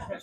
Hi,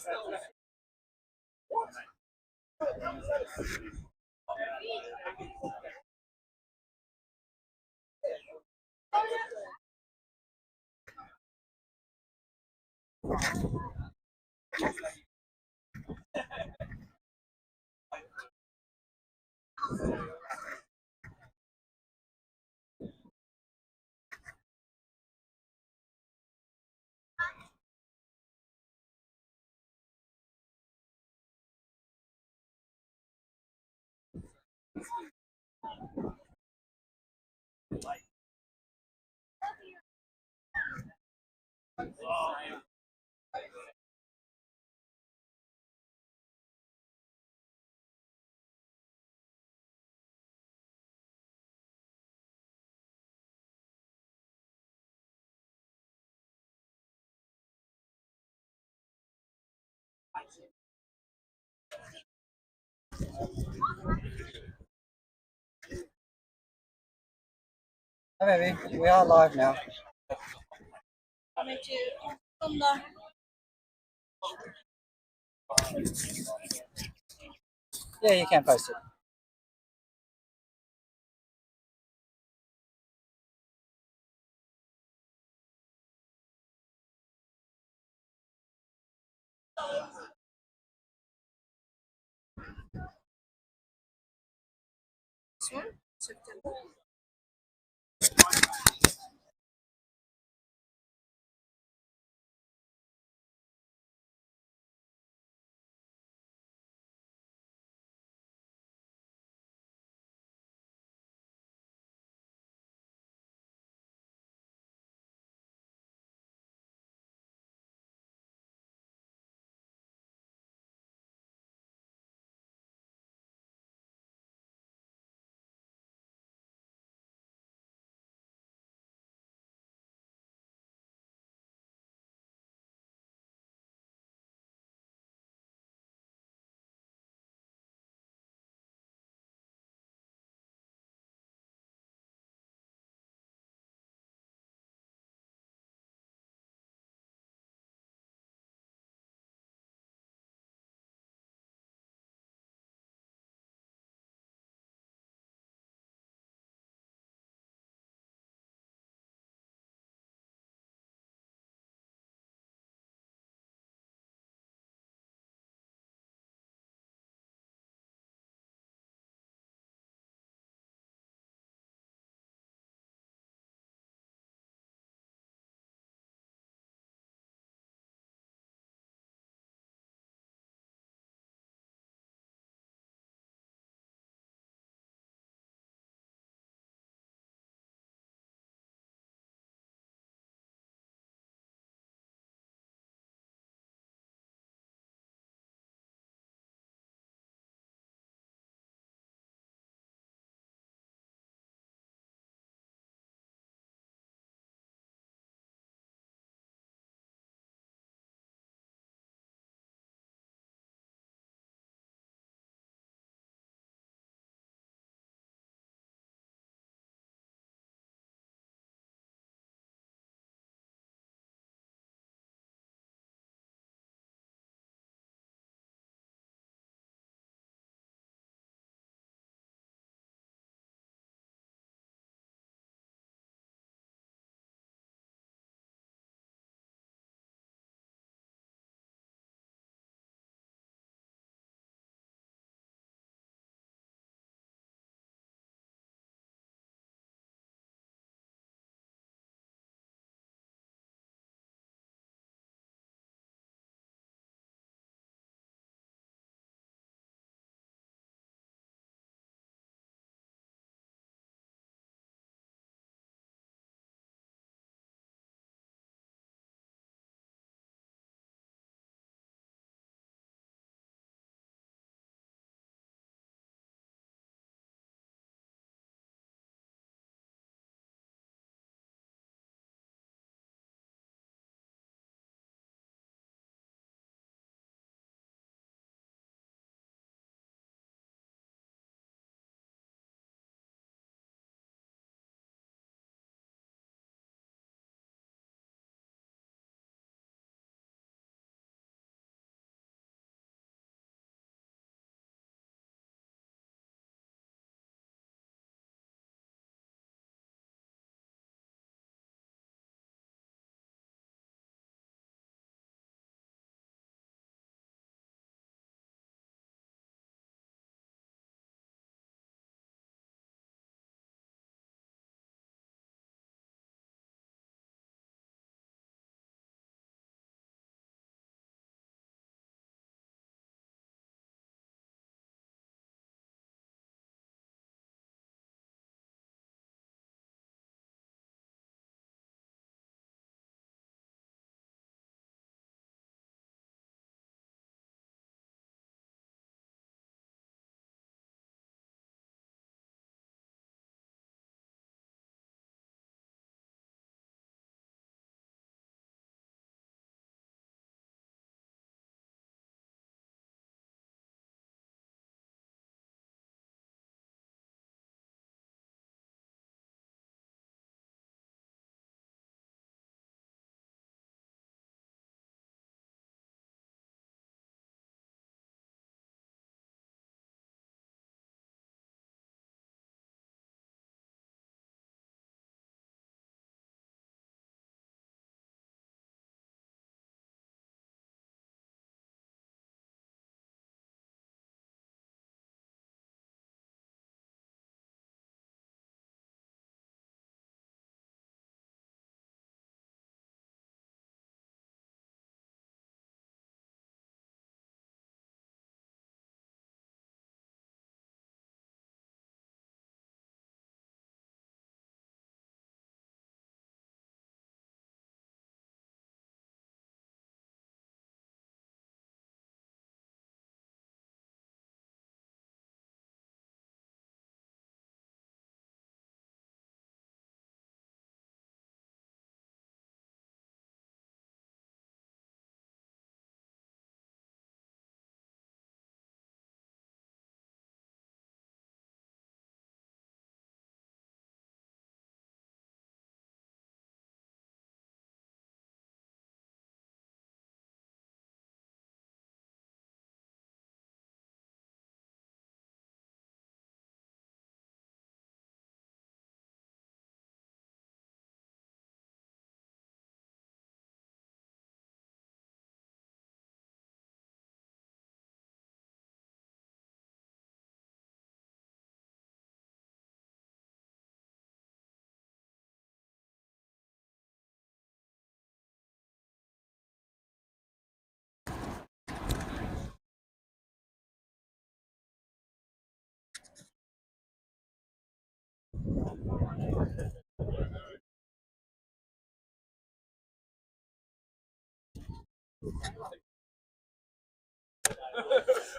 baby. We are live now. Yeah, you can post it. This one? September.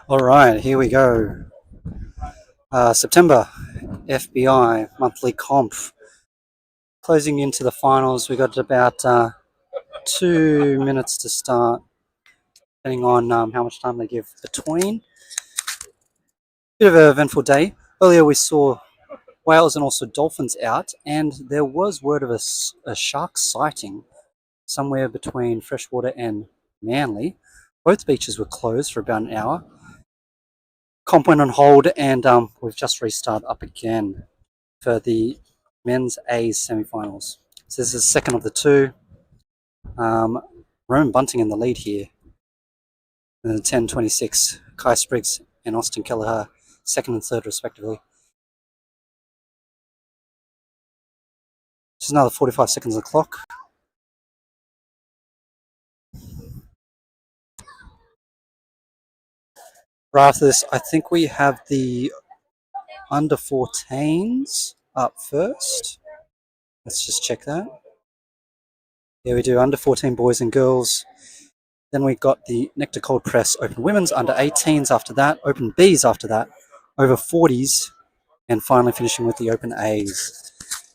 All right, here we go. September FBI monthly comp. Closing into the finals, we got about 2 minutes to start, depending on how much time they give between. Bit of an eventful day. Earlier we saw whales and also dolphins out, and there was word of a shark sighting somewhere between Freshwater and Manly. Both beaches were closed for about an hour. Comp went on hold, and we've just restarted up again for the men's A's semi-finals. So this is the second of the two. Roman Bunting in the lead here. And then 10:26, Kai Spriggs and Austin Kelleher, second and third respectively. Just another 45 seconds on the clock. Right after this, I think we have the under 14s up first. Let's just check that. Yeah, we do under 14 boys and girls. Then we got the Nectar Cold Press Open Women's, under 18s after that, Open Bs after that, over 40s, and finally finishing with the Open As.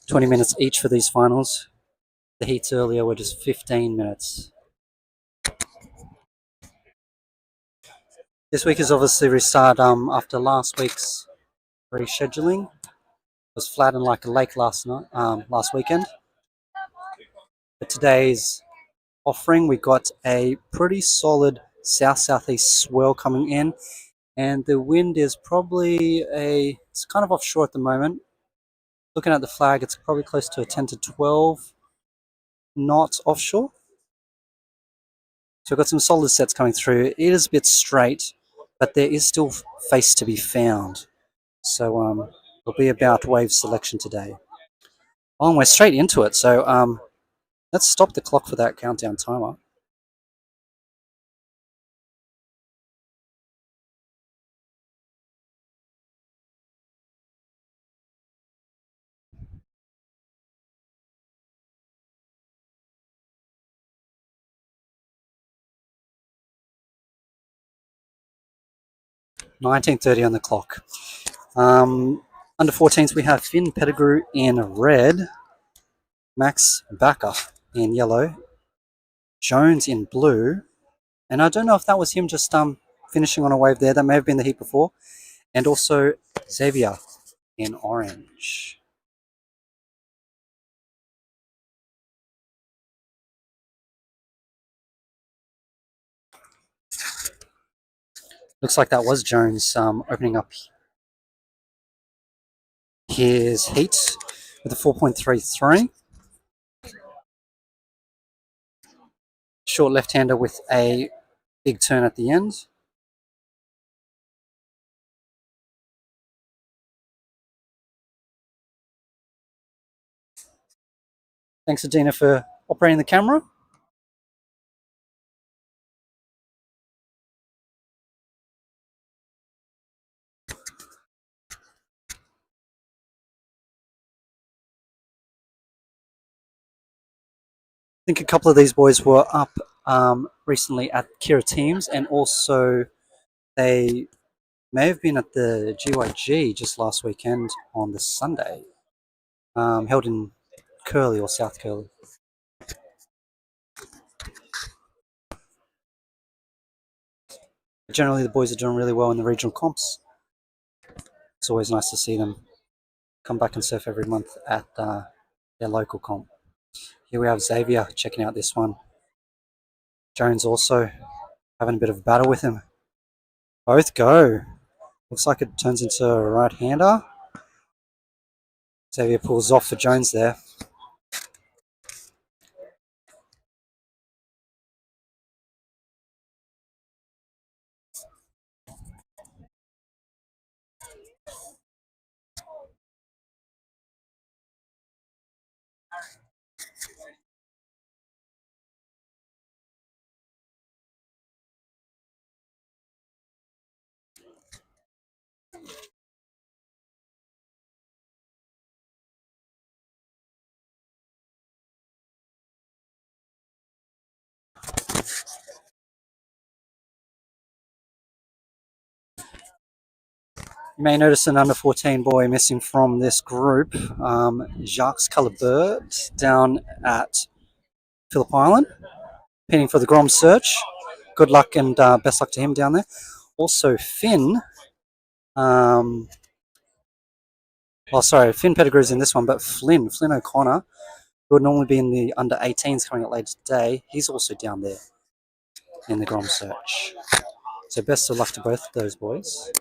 20 minutes each for these finals. The heats earlier were just 15 minutes. This week is obviously restarted after last week's rescheduling. It was flattened like a lake last weekend. But today's offering, we got a pretty solid south-southeast swirl coming in, and the wind is probably it's kind of offshore at the moment. Looking at the flag, it's probably close to a 10 to 12 knots offshore. So we've got some solid sets coming through. It is a bit straight, but there is still face to be found. So it'll be about wave selection today. Oh, and we're straight into it. So let's stop the clock for that countdown timer. $19:30 on the clock. Under 14s, we have Finn Pettigrew in red, Max Backer in yellow, Jones in blue, and I don't know if that was him just finishing on a wave there. That may have been the heat before, and also Xavier in orange. Looks like that was Jones opening up his heat with a 4.33. Short left-hander with a big turn at the end. Thanks, Adina, for operating the camera. I think a couple of these boys were up recently at Kira Teams, and also they may have been at the GYG just last weekend on the Sunday, held in Curly or South Curly. Generally, the boys are doing really well in the regional comps. It's always nice to see them come back and surf every month at their local comp. Here we have Xavier checking out this one. Jones also having a bit of a battle with him. Both go. Looks like it turns into a right-hander. Xavier pulls off for Jones there. You may notice an under 14 boy missing from this group, Jacques Calabert, down at Phillip Island, pinning for the Grom search. Good luck and best luck to him down there. Also, Finn. Finn Pettigrew's in this one, but Flynn O'Connor, who would normally be in the under 18s coming up later today, he's also down there in the Grom search. So best of luck to both of those boys.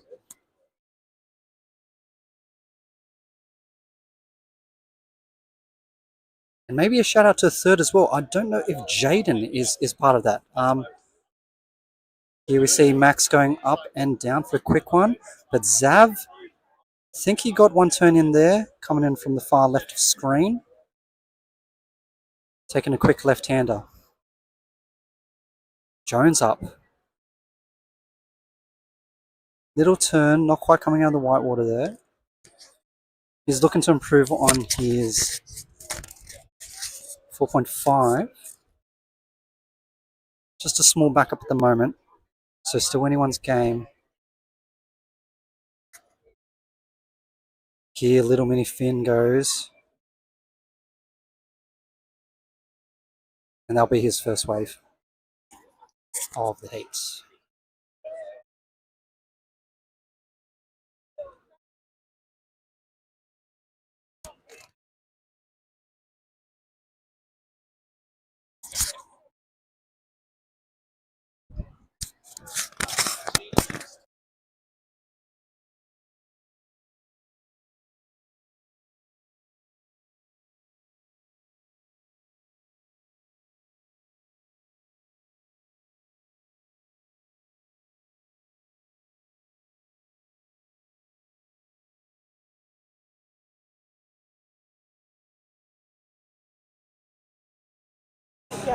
And maybe a shout out to the third as well. I don't know if Jaden is part of that. Here we see Max going up and down for a quick one. But Zav, I think he got one turn in there, coming in from the far left of screen. Taking a quick left-hander. Jones up. Little turn, not quite coming out of the whitewater there. He's looking to improve on his 4.5. Just a small backup at the moment. So still anyone's game. Here, little mini Finn goes. And that'll be his first wave of the heats.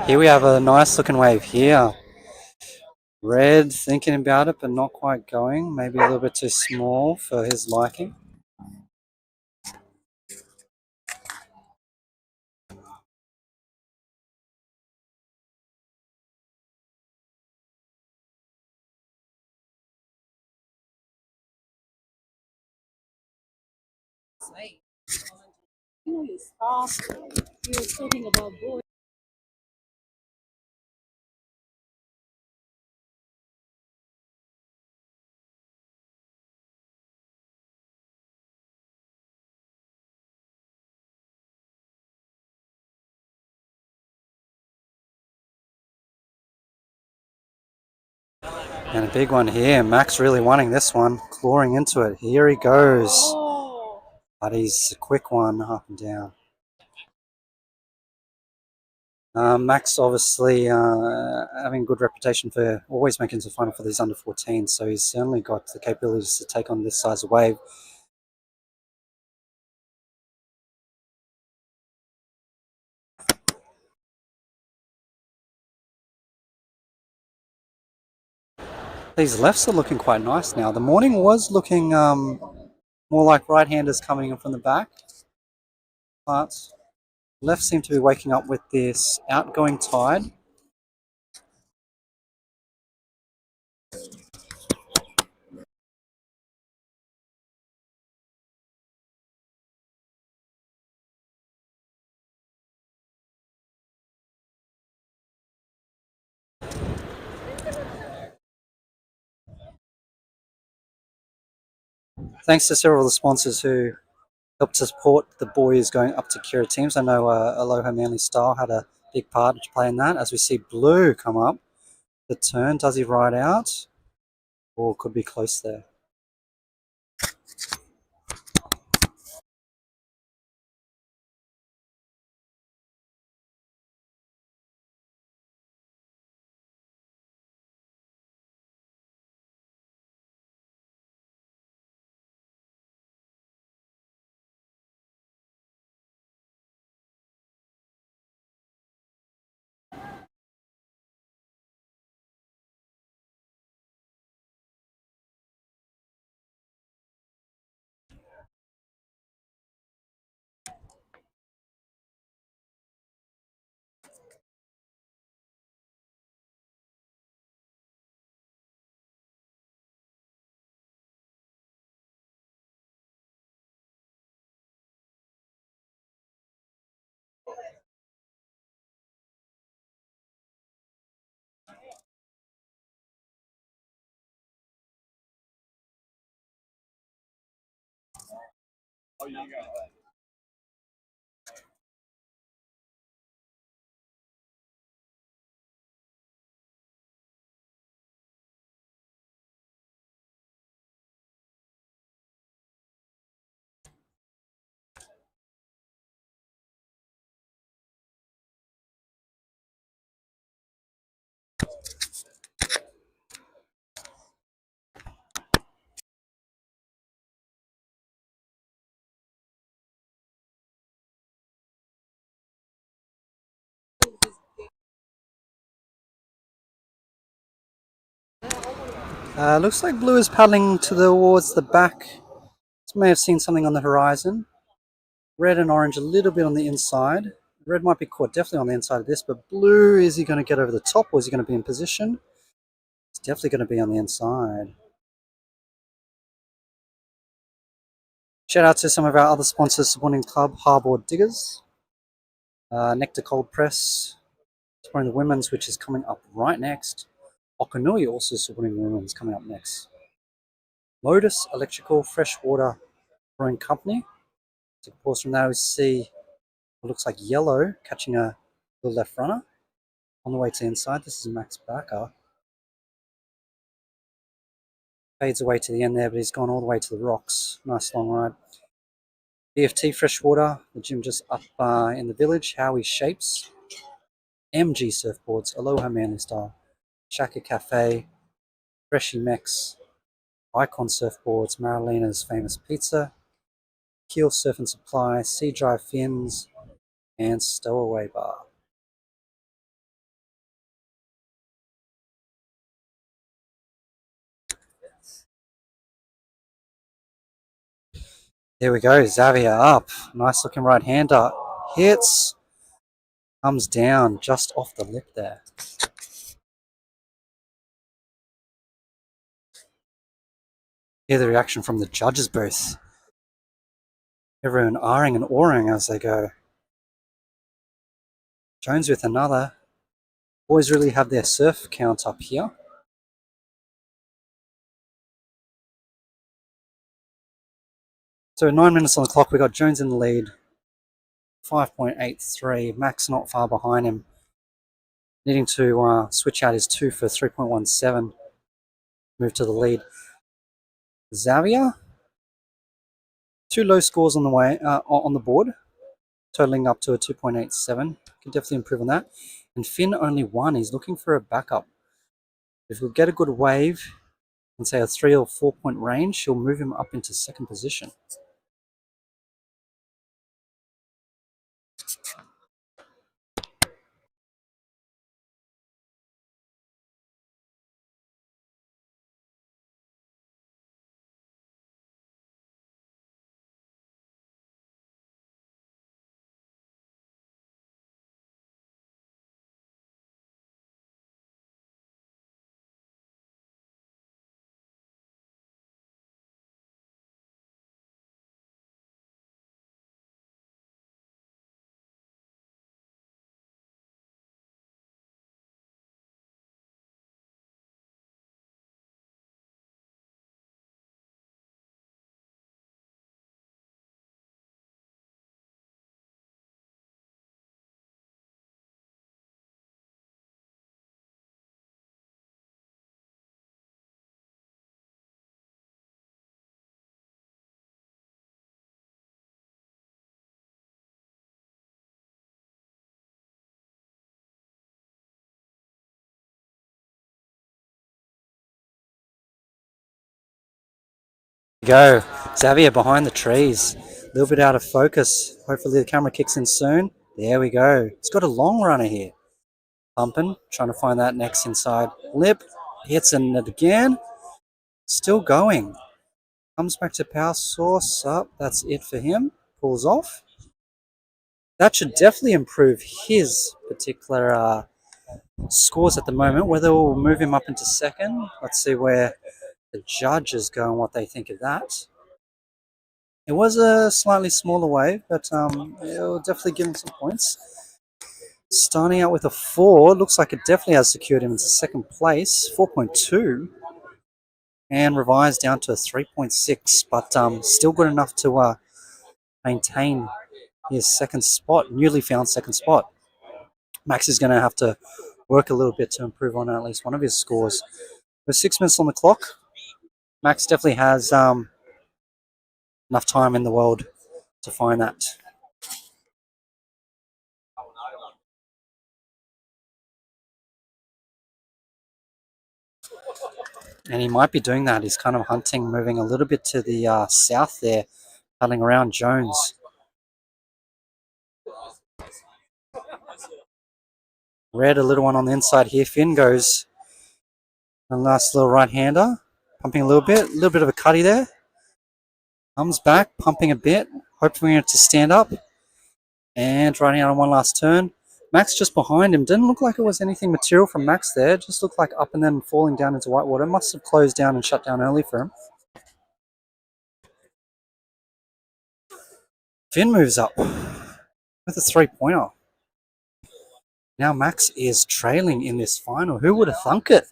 Here we have a nice looking wave here. Red thinking about it, but not quite going. Maybe a little bit too small for his liking. He was talking about boys. And a big one here. Max really wanting this one, clawing into it. Here he goes. But he's a quick one, up and down. Max obviously having a good reputation for always making the final for these under 14, so he's certainly got the capabilities to take on this size of wave. These lefts are looking quite nice now. The morning was looking more like right-handers coming in from the back, but left seem to be waking up with this outgoing tide. Thanks to several of the sponsors who helped to support the boys going up to Kira teams. I know Aloha Manly Style had a big part to play in that. As we see Blue come up, the turn, does he ride out? Or could be close there. Looks like blue is paddling towards the back. May have seen something on the horizon. Red and orange a little bit on the inside. Red might be caught definitely on the inside of this, but blue, is he going to get over the top or is he going to be in position? It's definitely going to be on the inside. Shout out to some of our other sponsors supporting the club, Harboard Diggers, Nectar Cold Press, supporting the women's, which is coming up right next. Okanui also supporting the women's, coming up next. Lotus Electrical Freshwater Brewing Company. Take a pause from there, we see what looks like yellow catching a left runner on the way to the inside. This is Max Backer. Fades away to the end there, but he's gone all the way to the rocks. Nice long ride. BFT Freshwater, the gym just up in the village. Howie Shapes. MG Surfboards, Aloha Manly Style. Shaka Cafe. Freshie Mex. Icon Surfboards, Marilina's Famous Pizza. Keel Surf and Supply, Sea Drive Fins, and Stowaway Bar. There we go, Xavier up. Nice looking right hander. Hits. Comes down just off the lip there. Hear the reaction from the judges' booth. Everyone ahhing and awing as they go. Jones with another. Boys really have their surf count up here. So 9 minutes on the clock, we got Jones in the lead. 5.83. Max not far behind him. Needing to switch out his 2 for 3.17. Move to the lead. Xavier. 2 low scores on the way on the board, totaling up to a 2.87. Can definitely improve on that. And Finn only 1. He's looking for a backup. If we get a good wave and say a 3 or 4 point range, she'll move him up into second position. Go. Xavier behind the trees. A little bit out of focus. Hopefully the camera kicks in soon. There we go. He's got a long runner here. Pumping. Trying to find that next inside lip. Hits in it again. Still going. Comes back to power source. Up. That's it for him. Pulls off. That should definitely improve his particular scores at the moment. Whether we'll move him up into second. Let's see where the judges go and what they think of that. It was a slightly smaller wave, but it'll definitely give him some points. Starting out with a 4, looks like it definitely has secured him into second place, 4.2, and revised down to a 3.6, but still good enough to maintain his second spot, newly found second spot. Max is going to have to work a little bit to improve on at least one of his scores. With 6 minutes on the clock, Max definitely has enough time in the world to find that. And he might be doing that. He's kind of hunting, moving a little bit to the south there, hunting around Jones. Red, a little one on the inside here. Finn goes a nice little right-hander, pumping a little bit of a cutty there. Comes back, pumping a bit, hoping it to stand up. And riding out on one last turn. Max just behind him. Didn't look like it was anything material from Max there. Just looked like up and then falling down into whitewater. Must have closed down and shut down early for him. Finn moves up with a 3-pointer. Now Max is trailing in this final. Who would have thunk it?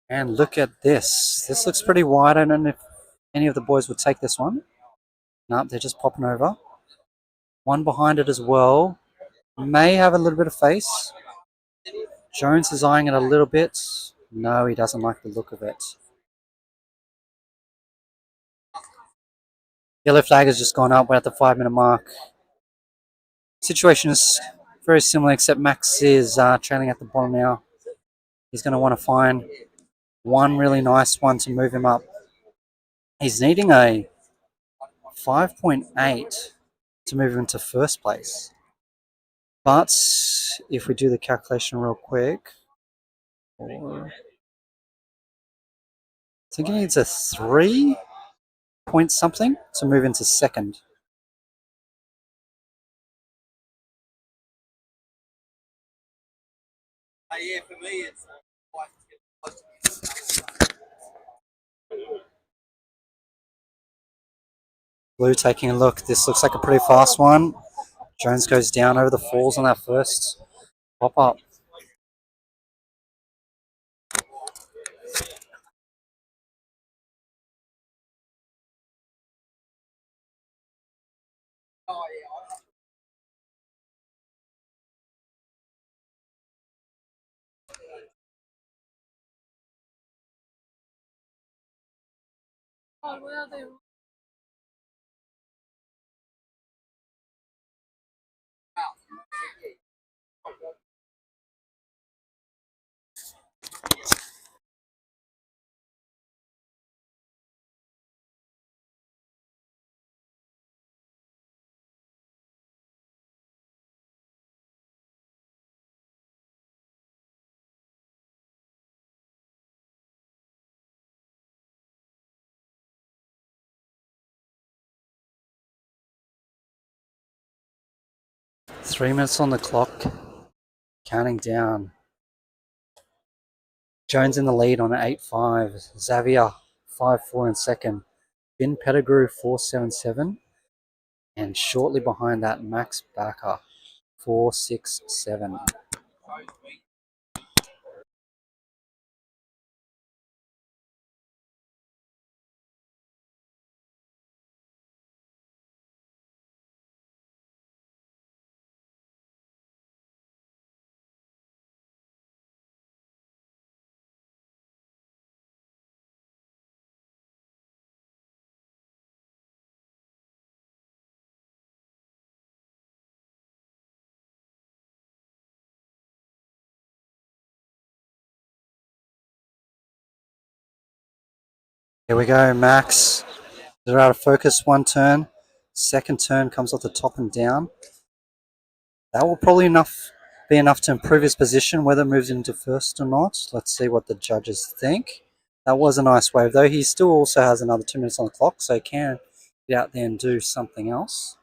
And look at this. This looks pretty wide. I don't know if any of the boys would take this one. Nope, they're just popping over. One behind it as well. May have a little bit of face. Jones is eyeing it a little bit. No, he doesn't like the look of it. Yellow flag has just gone up. We're at the 5-minute mark. Situation is very similar, except Max is trailing at the bottom now. He's going to want to find one really nice one to move him up. He's needing a 5.8 to move him to first place. But if we do the calculation real quick, I think he needs a 3 point something to move into second. Yeah, for me, it's Blue taking a look. This looks like a pretty fast one. Jones goes down over the falls on that first pop up. Oh, where are they? Three minutes on the clock. Counting down. Jones in the lead on 8.5. Xavier 5.4 in second. Finn Pettigrew 4.77. And shortly behind that, Max Backer 4.67. Here we go, Max. They're out of focus one turn. Second turn comes off the top and down. That will probably be enough to improve his position, whether it moves into first or not. Let's see what the judges think. That was a nice wave, though. He still also has another 2 minutes on the clock, so he can get out there and do something else.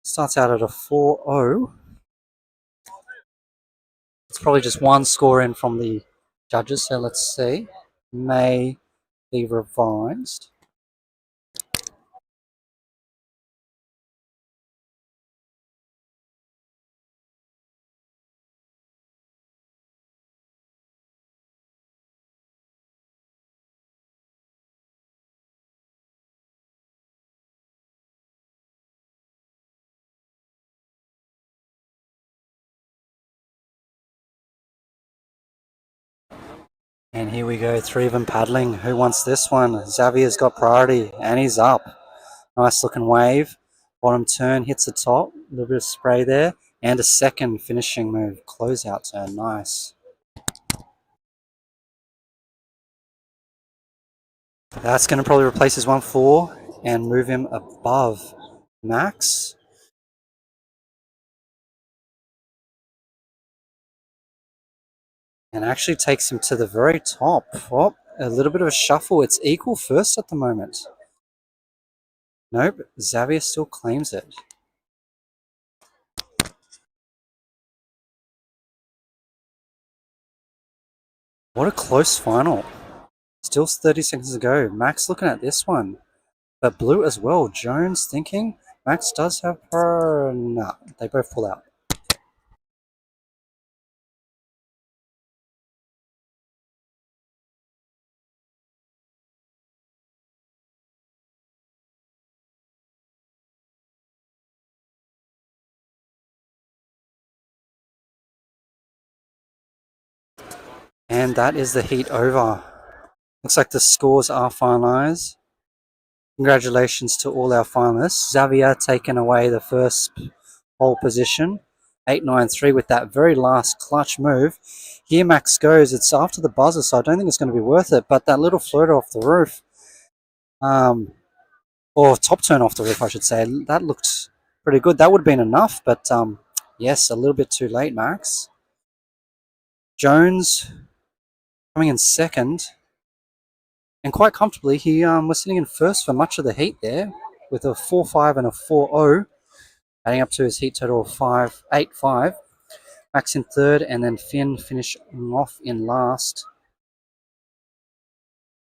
Starts out at a 4.0. It's probably just one score in from the judges, so let's see. May be revised. And here we go, 3 of them paddling. Who wants this one? Xavier's got priority, and he's up. Nice looking wave. Bottom turn, hits the top. A little bit of spray there. And a second finishing move. Closeout turn, nice. That's going to probably replace his 1-4 and move him above Max. And actually takes him to the very top. Oh, a little bit of a shuffle. It's equal first at the moment. Nope, Xavier still claims it. What a close final. Still 30 seconds to go. Max looking at this one. But blue as well. Jones thinking Max does have her. Nah, they both pull out. And that is the heat over. Looks like the scores are finalized. Congratulations to all our finalists. Xavier taking away the first pole position. 8-9-3 with that very last clutch move. Here Max goes. It's after the buzzer, so I don't think it's going to be worth it. But that little floater off the roof, or top turn off the roof, I should say, that looked pretty good. That would have been enough, but yes, a little bit too late, Max. Jones coming in second. And quite comfortably, he was sitting in first for much of the heat there with a 4-5 and a 4-0, adding up to his heat total of 8-5. Max in third, and then Finn finishing off in last.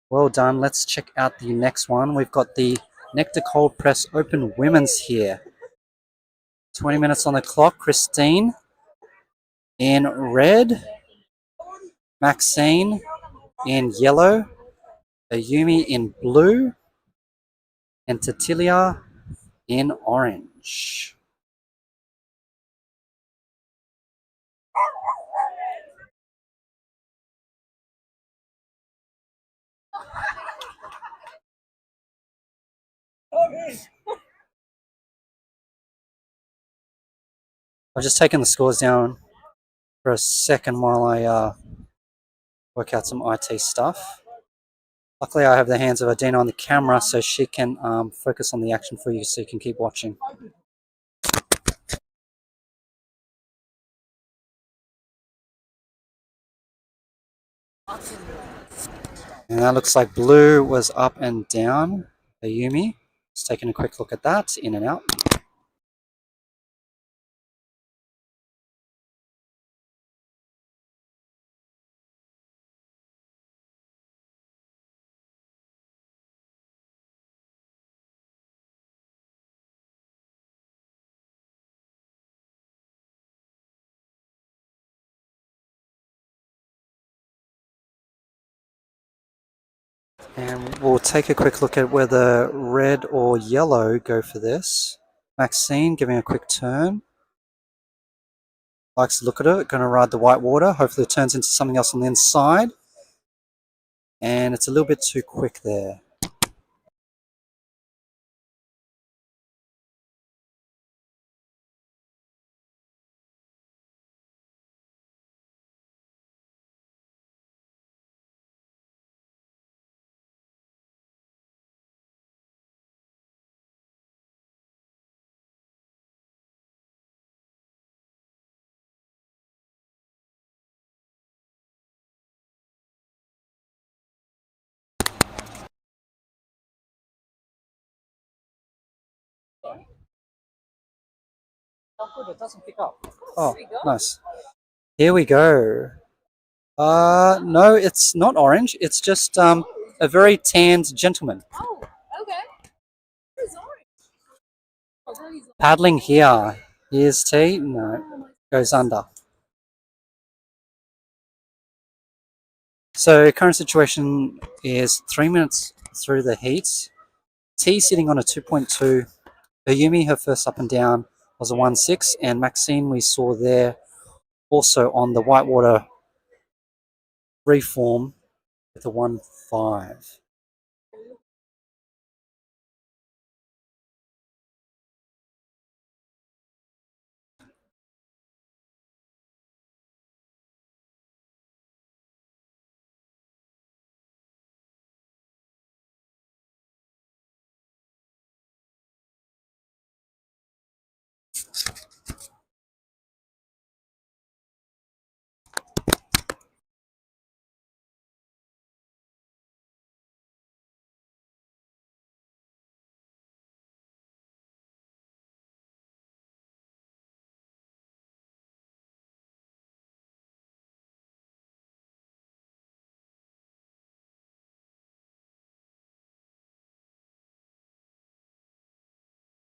Well done. Let's check out the next one. We've got the Nectar Cold Press Open Women's here. 20 minutes on the clock. Christine in red. Maxine in yellow. Ayumi in blue. And Tatilia in orange. I've just taken the scores down for a second while I work out some IT stuff. Luckily, I have the hands of Adina on the camera, so she can focus on the action for you, so you can keep watching. And that looks like blue was up and down. Ayumi, just taking a quick look at that, in and out. And we'll take a quick look at whether red or yellow go for this. Maxine giving a quick turn. Likes to look at it, going to ride the white water. Hopefully it turns into something else on the inside. And it's a little bit too quick there. Oh, good, it doesn't pick up. Oh, nice. Here we go. No, it's not orange. It's just a very tanned gentleman. Oh, okay. Where's orange? Oh, there he's Paddling here. Here's T. No, goes under. So current situation is 3 minutes through the heat. T sitting on a 2.2. Ayumi, her first up and down, was a 1.6, and Maxine we saw there also on the whitewater reform with a 1-5.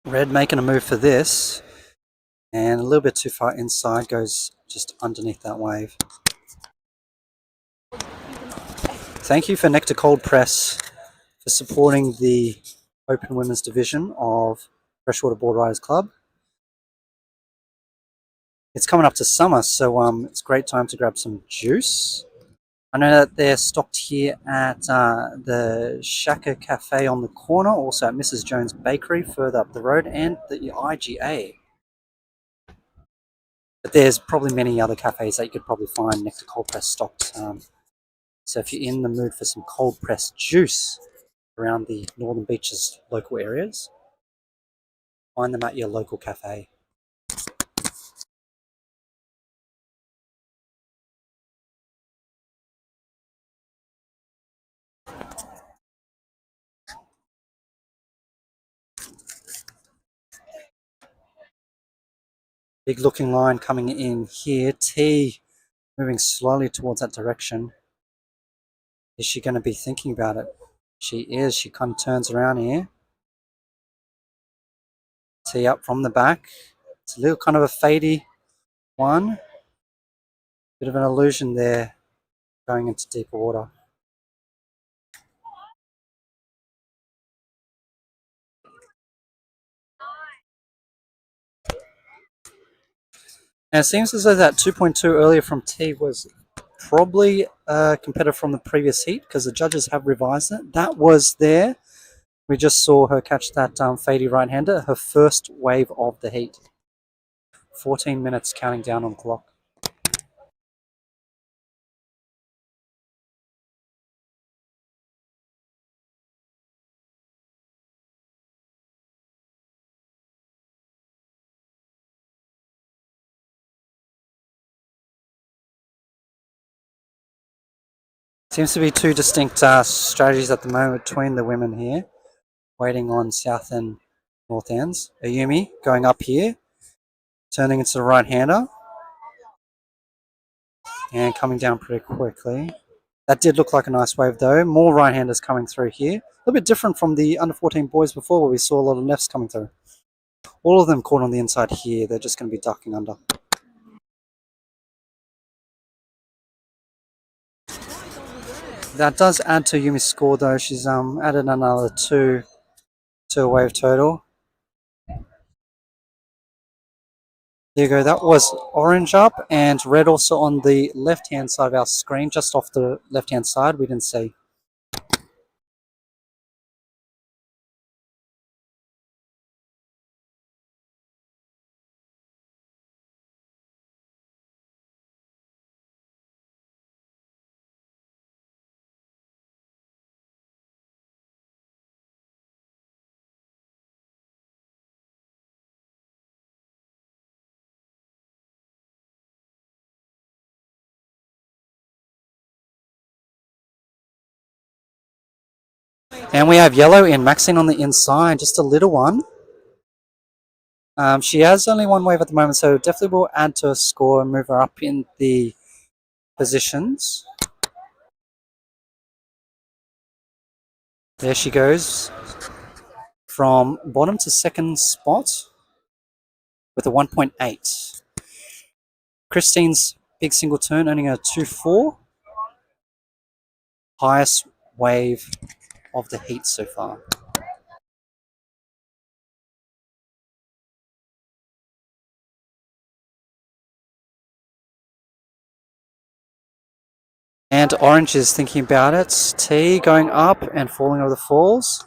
Red making a move for this, and a little bit too far inside, goes just underneath that wave. Thank you for Nectar Cold Press for supporting the Open Women's Division of Freshwater Boardriders Club. It's coming up to summer, so it's a great time to grab some juice. I know that they're stocked here at the Shaka Cafe on the corner, also at Mrs. Jones Bakery further up the road, and the IGA. But there's probably many other cafes that you could probably find Nectar Cold Press stocked. So if you're in the mood for some cold pressed juice around the Northern Beaches local areas, find them at your local cafe. Big looking line coming in here. T moving slowly towards that direction. Is she going to be thinking about it? She is. She kind of turns around here. T up from the back. It's a little kind of a fadey one. Bit of an illusion there going into deeper water. And it seems as though that 2.2 earlier from T was probably a competitor from the previous heat because the judges have revised it. That was there. We just saw her catch that fadey right-hander, her first wave of the heat. 14 minutes counting down on the clock. Seems to be two distinct strategies at the moment between the women here, waiting on south and north ends. Ayumi going up here, turning into the right-hander, and coming down pretty quickly. That did look like a nice wave though. More right-handers coming through here. A little bit different from the under 14 boys before where we saw a lot of lefts coming through. All of them caught on the inside here. They're just going to be ducking under. That does add to Yumi's score though. She's added another 2 to a wave total. There you go. That was orange up and red also on the left-hand side of our screen, just off the left-hand side. We didn't see. And we have yellow in Maxine on the inside, just a little one. She has only one wave at the moment, so definitely will add to her score and move her up in the positions. There she goes. From bottom to second spot with a 1.8. Christine's big single turn earning a 2-4. Highest wave of the heat so far. And Orange is thinking about it. T going up and falling over the falls.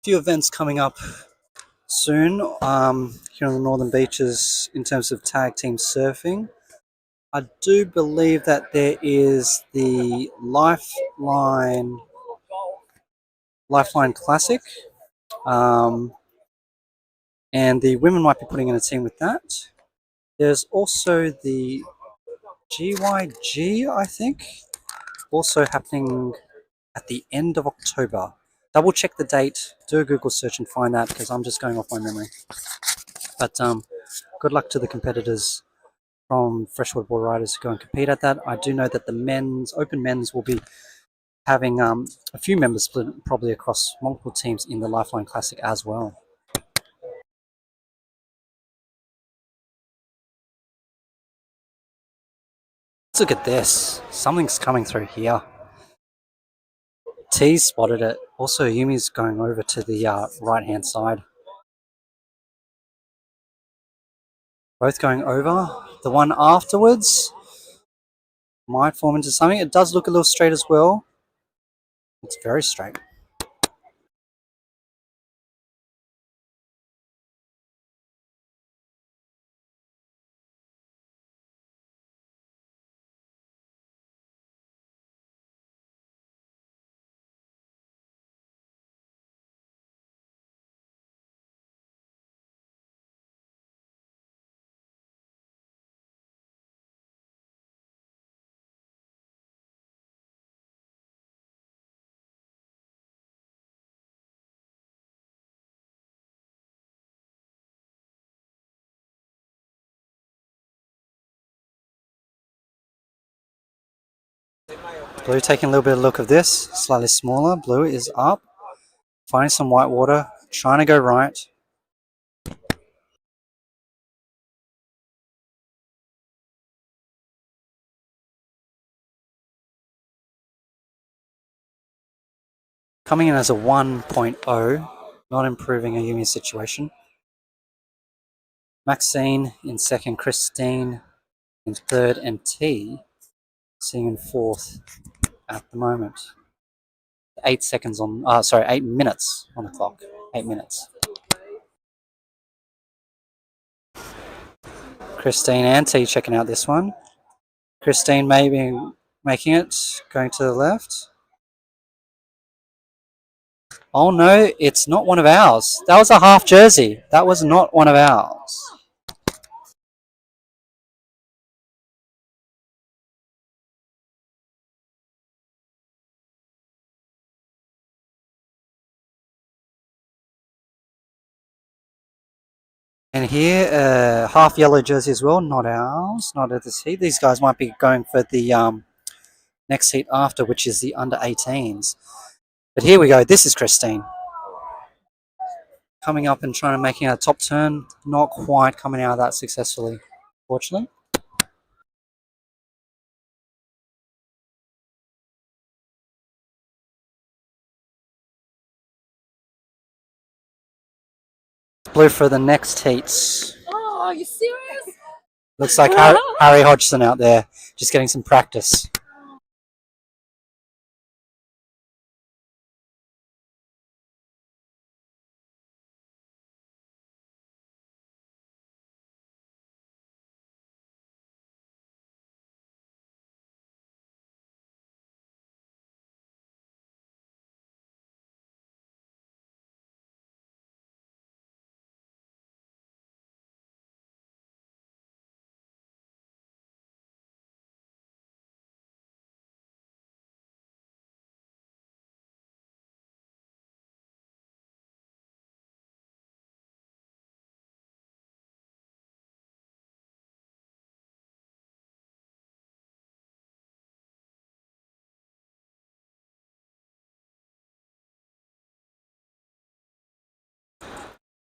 Few events coming up soon here on the Northern Beaches in terms of tag team surfing. I do believe that there is the Lifeline Classic, and the women might be putting in a team with that. There's also the GYG, I think, also happening at the end of October. Double check the date, do a Google search and find that because I'm just going off my memory. But good luck to the competitors from Freshwater Boardriders who go and compete at that. I do know that the open men's will be having a few members split probably across multiple teams in the Lifeline Classic as well. Let's look at this. Something's coming through here. T spotted it. Also, Ayumi's going over to the right-hand side. Both going over. The one afterwards might form into something. It does look a little straight as well. It's very straight. Blue taking a little bit of a look of this. Slightly smaller. Blue is up. Finding some white water. Trying to go right. Coming in as a 1.0. Not improving Ayumi's situation. Maxine in second. Christine in third. And T sitting in fourth at the moment. 8 seconds on, 8 minutes on the clock. 8 minutes. Christine and T checking out this one. Christine maybe making it, going to the left. Oh no, it's not one of ours. That was a half jersey. That was not one of ours. And here, half yellow jersey as well, not ours, not at this heat. These guys might be going for the next heat after, which is the under 18s. But here we go. This is Christine. Coming up and trying to making a top turn. Not quite coming out of that successfully, fortunately. Blue for the next heats. Oh, are you serious? Looks like Harry Hodgson out there, just getting some practice.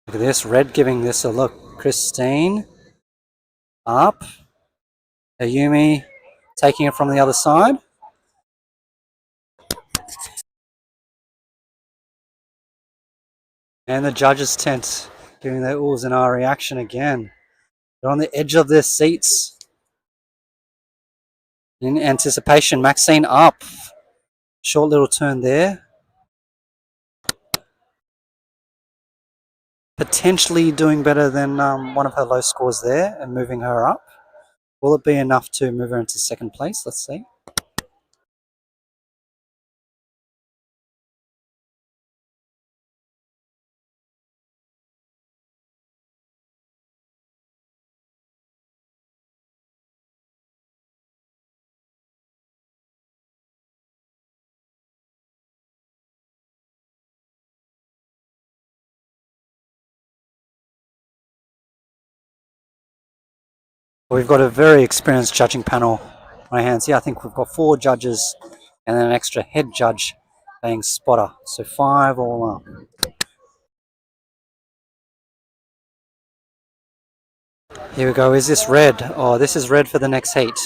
Look at this, Red giving this a look. Christine, up. Ayumi taking it from the other side. And the judges' tent giving their oohs and ah reaction again. They're on the edge of their seats. In anticipation, Maxine up. Short little turn there. Potentially doing better than one of her low scores there and moving her up. Will it be enough to move her into second place? Let's see. We've got a very experienced judging panel on our hands here. I think we've got 4 judges and then an extra head judge being spotter. So 5 all up. Here we go. Is this red? Oh, this is red for the next heat.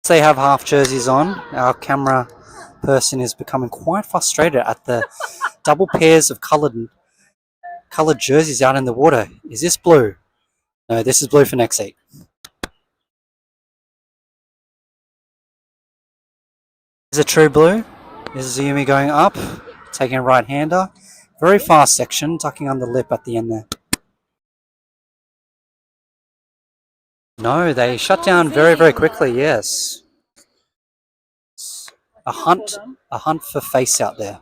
They have half jerseys on. Our camera person is becoming quite frustrated at the double pairs of coloured jerseys out in the water. Is this blue? No, this is blue for next heat. Is it true blue? This is Ayumi going up, taking a right-hander. Very fast section, tucking under lip at the end there. No, they shut down very, very quickly, yes. A hunt for face out there.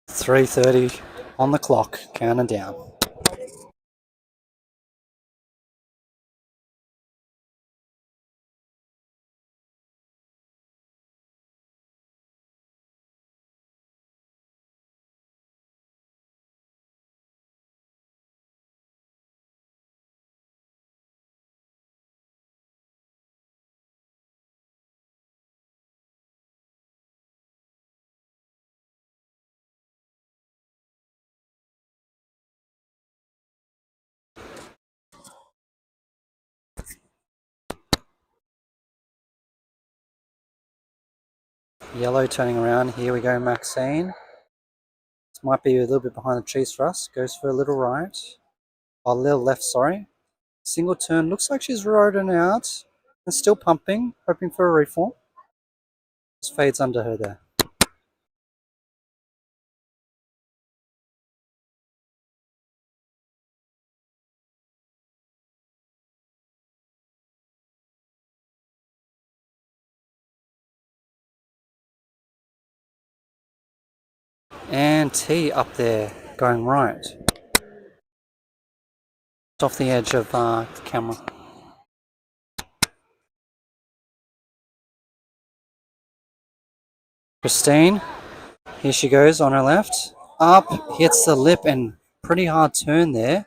.3:30 on the clock, counting down. Yellow turning around. Here we go, Maxine. This might be a little bit behind the trees for us. Goes for a little right. A little left, sorry. Single turn. Looks like she's riding out. And still pumping, hoping for a reform. Just fades under her there. And T up there, going right. Off the edge of the camera. Christine, here she goes on her left. Up, hits the lip and pretty hard turn there.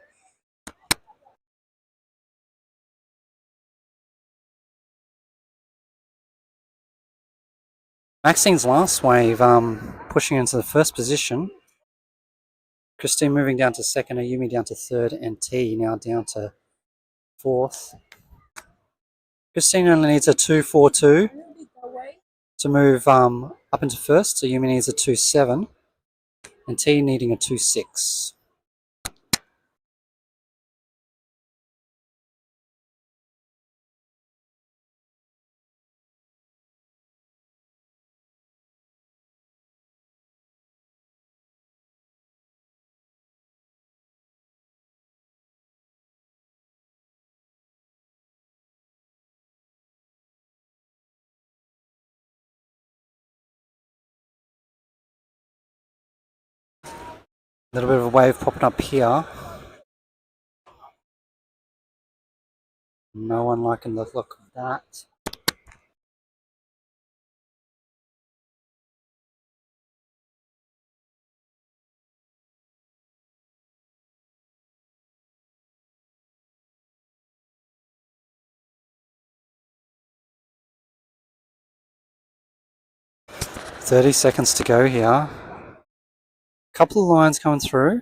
Maxine's last wave pushing into the first position. Christine moving down to second, Ayumi down to third, and T now down to fourth. Christine only needs a 2-4-2 to move up into first. Ayumi needs a 2-7, and T needing a 2-6. A little bit of a wave popping up here. No one liking the look of that. "30 seconds to go here. Couple of lines coming through.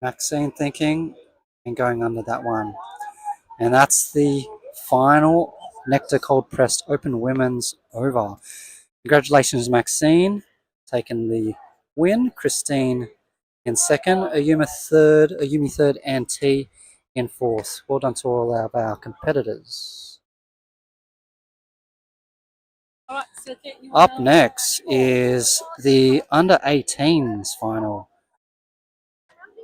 Maxine thinking and going under that one. And that's the final Nectar Cold Pressed Open Women's over. Congratulations, Maxine, taking the win. Christine in second, Ayumi third, and T in fourth. Well done to all of our competitors. All right, so you Up next is the under 18s final.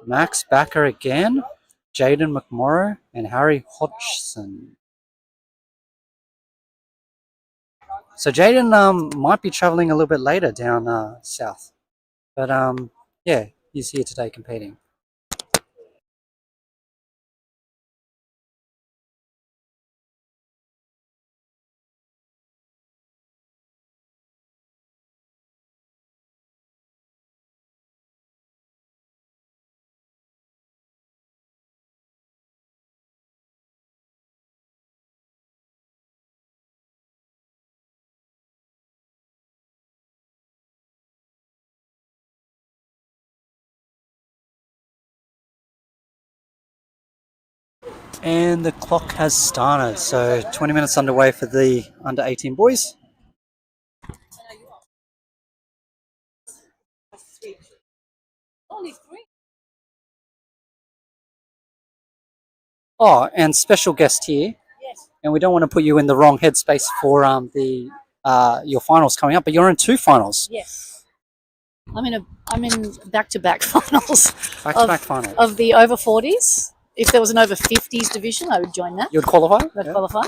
Max Backer again, Jaden McMorrow, and Harry Hodgson. So Jaden might be travelling a little bit later down south, but yeah, he's here today competing. And the clock has started, so 20 minutes underway for the under 18 boys. only 3. Oh, and special guest here, Yes. and we don't want to put you in the wrong headspace for your finals coming up, but you're in 2 finals. Yes. I'm in back-to-back finals. Back-to-back finals. Of the over 40s. If there was an over 50s division, I would join that. You would qualify? I'd Yeah. qualify.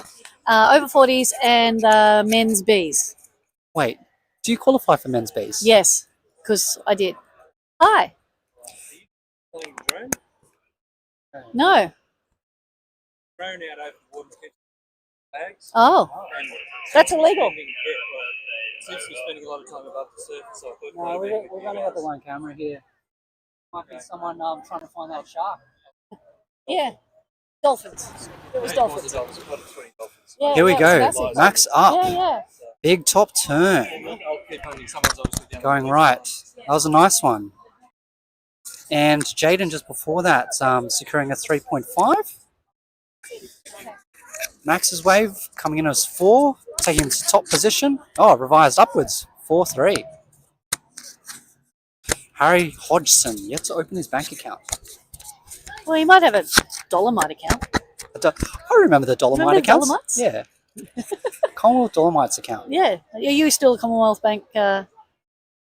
Over 40s and men's Bs. Wait, do you qualify for men's Bs? Yes, because I did. Hi. No. Thrown out over the water kitchen bags. Oh, And that's illegal. Seems to be spending a lot of time above the surface, so I thought No, maybe we've only got the one camera here. Might be someone trying to find that shark. Yeah. Dolphins. It was dolphins. Yeah, Here we yeah, go. massive. Max up. Yeah, yeah. Big top turn. I'll keep hunting. Someone's obviously down Going right. That was a nice one. And Jaden just before that, securing a 3.5. Max's wave coming in as 4, taking him to top position. Oh, revised upwards. 4-3. Harry Hodgson yet to open his bank account. Well, you might have a Dolomite account. I remember the Dolomite Remember the accounts. Dolomites? Yeah. Commonwealth Dolomites account. Yeah. Are you still a Commonwealth Bank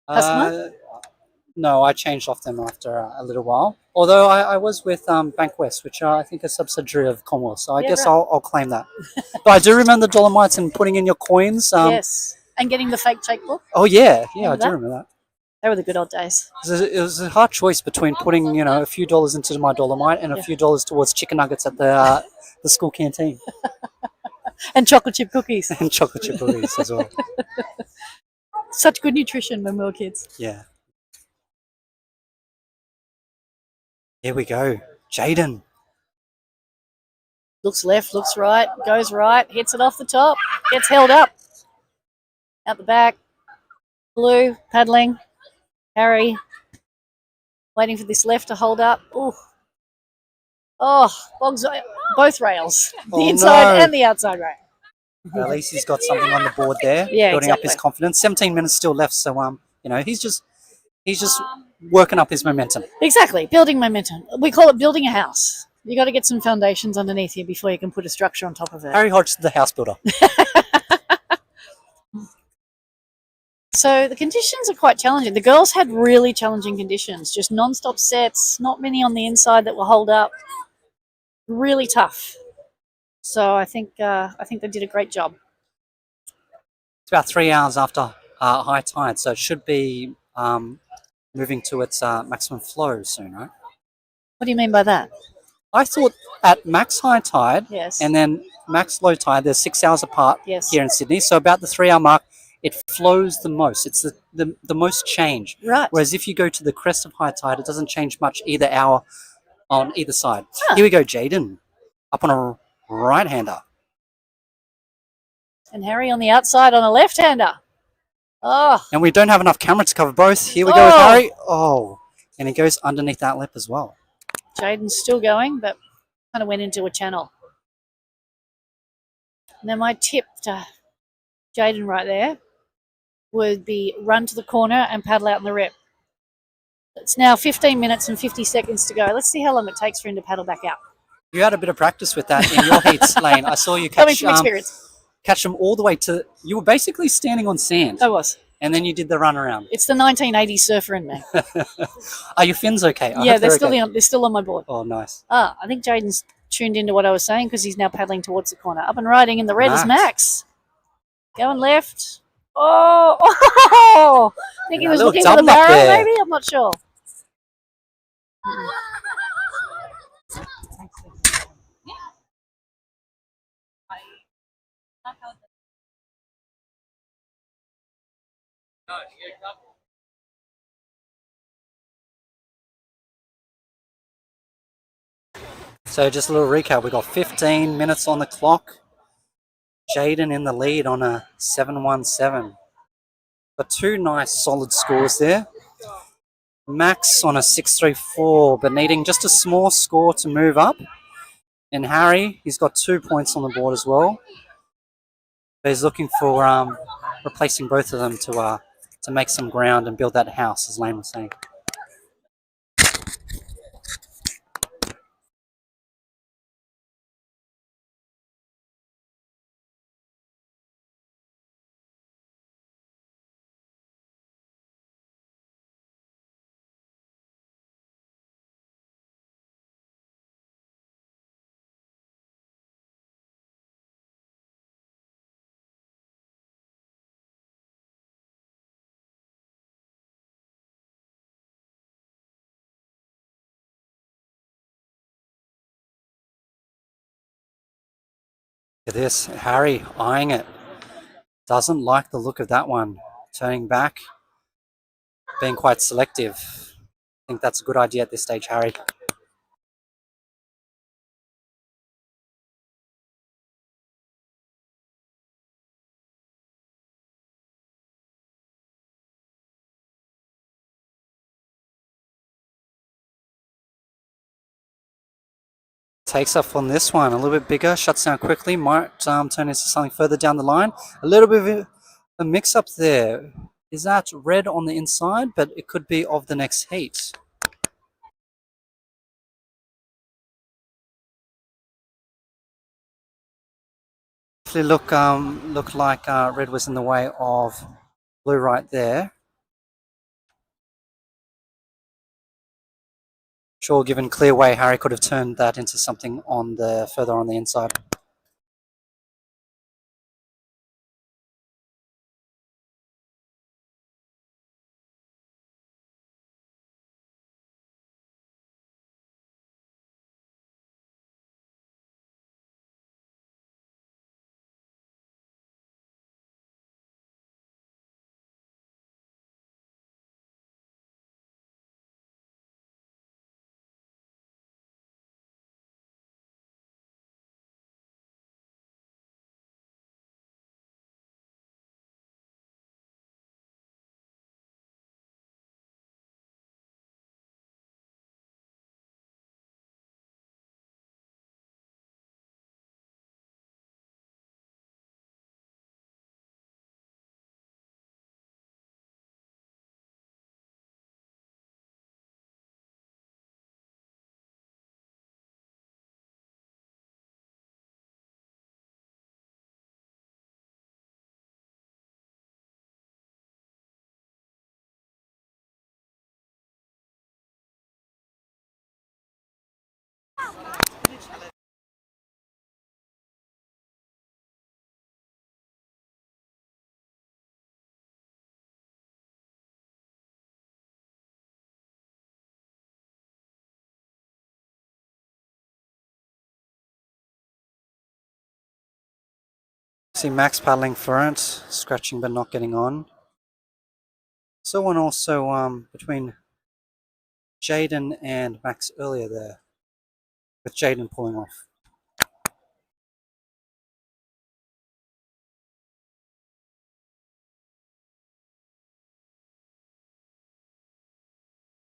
customer? No, I changed off them after a little while. Although I was with Bank West, which I think is a subsidiary of Commonwealth, so I Yeah, guess right. I'll claim that. But I do remember the Dolomites and putting in your coins. Yes. And getting the fake checkbook. Oh yeah, I Remember do that? remember that. They were the good old days. It was a hard choice between putting a few dollars into my Dolomite and a Yeah. few dollars towards chicken nuggets at the school canteen And chocolate chip cookies. and chocolate chip cookies as well. Such good nutrition when we were kids. Yeah. Here we go, Jaden. Looks left, looks right, goes right, hits it off the top, gets held up. Out the back. Blue, paddling. Harry. Waiting for this left to hold up. Ooh. Oh, bogs both rails. The Oh, inside no. and the outside rail. At least he's got something on the board there, Yeah, building up his exactly. confidence. 17 minutes still left, so he's just working up his momentum. Exactly, building momentum. We call it building a house. You got to get some foundations underneath you before you can put a structure on top of it. Harry Hodgson, the house builder. So the conditions are quite challenging. The girls had really challenging conditions, just non-stop sets, not many on the inside that will hold up. Really tough. So I think they did a great job. It's about 3 hours after high tide, so it should be moving to its maximum flow soon, right? What do you mean by that? I thought at max high tide Yes. and then max low tide, they're 6 hours apart Yes. here in Sydney. So about the 3 hour mark, it flows the most. It's the most change. Right. Whereas if you go to the crest of high tide, it doesn't change much either hour on either side. Huh. Here we go, Jaden, up on a right-hander. And Harry on the outside on a left-hander. Oh. And we don't have enough camera to cover both. Here we go with Harry. Oh, and he goes underneath that lip as well. Jaden's still going, but kind of went into a channel. Now my tip to Jaden right there would be run to the corner and paddle out in the rip. It's now 15 minutes and 50 seconds to go. Let's see how long it takes for him to paddle back out. You had a bit of practice with that in your heats, Layne. I saw you Coming from experience. catch them all the way to. You were basically standing on sand, I was. and then you did the run around. It's the 1980s surfer in me. Are your fins okay? I Yeah, hope they're still okay. they're still on my board. Oh, nice. I think Jaden's tuned into what I was saying because he's now paddling towards the corner. Up and riding in the red is Max. Going left. Oh! I think he was looking for the barrel, maybe? I'm not sure. No, you get a couple. So just a little recap. We got 15 minutes on the clock. Jaden in the lead on a 7-1-7. But two nice solid scores there. Max on a 6-3-4, but needing just a small score to move up. And Harry, he's got 2 points on the board as well. But he's looking for replacing both of them to make some ground and build that house, as Layne was saying. Look at this, Harry eyeing it. Doesn't like the look of that one. Turning back, being quite selective. I think that's a good idea at this stage, Harry. Takes off on this one, a little bit bigger, shuts down quickly, might turn into something further down the line. A little bit of a mix-up there. Is that red on the inside? But it could be of the next heat. Definitely look like red was in the way of blue right there. Sure, given clear way, Harry could have turned that into something on the further on the inside. See Max paddling front, scratching but not getting on. So one also between Jaden and Max earlier there, with Jaden pulling off.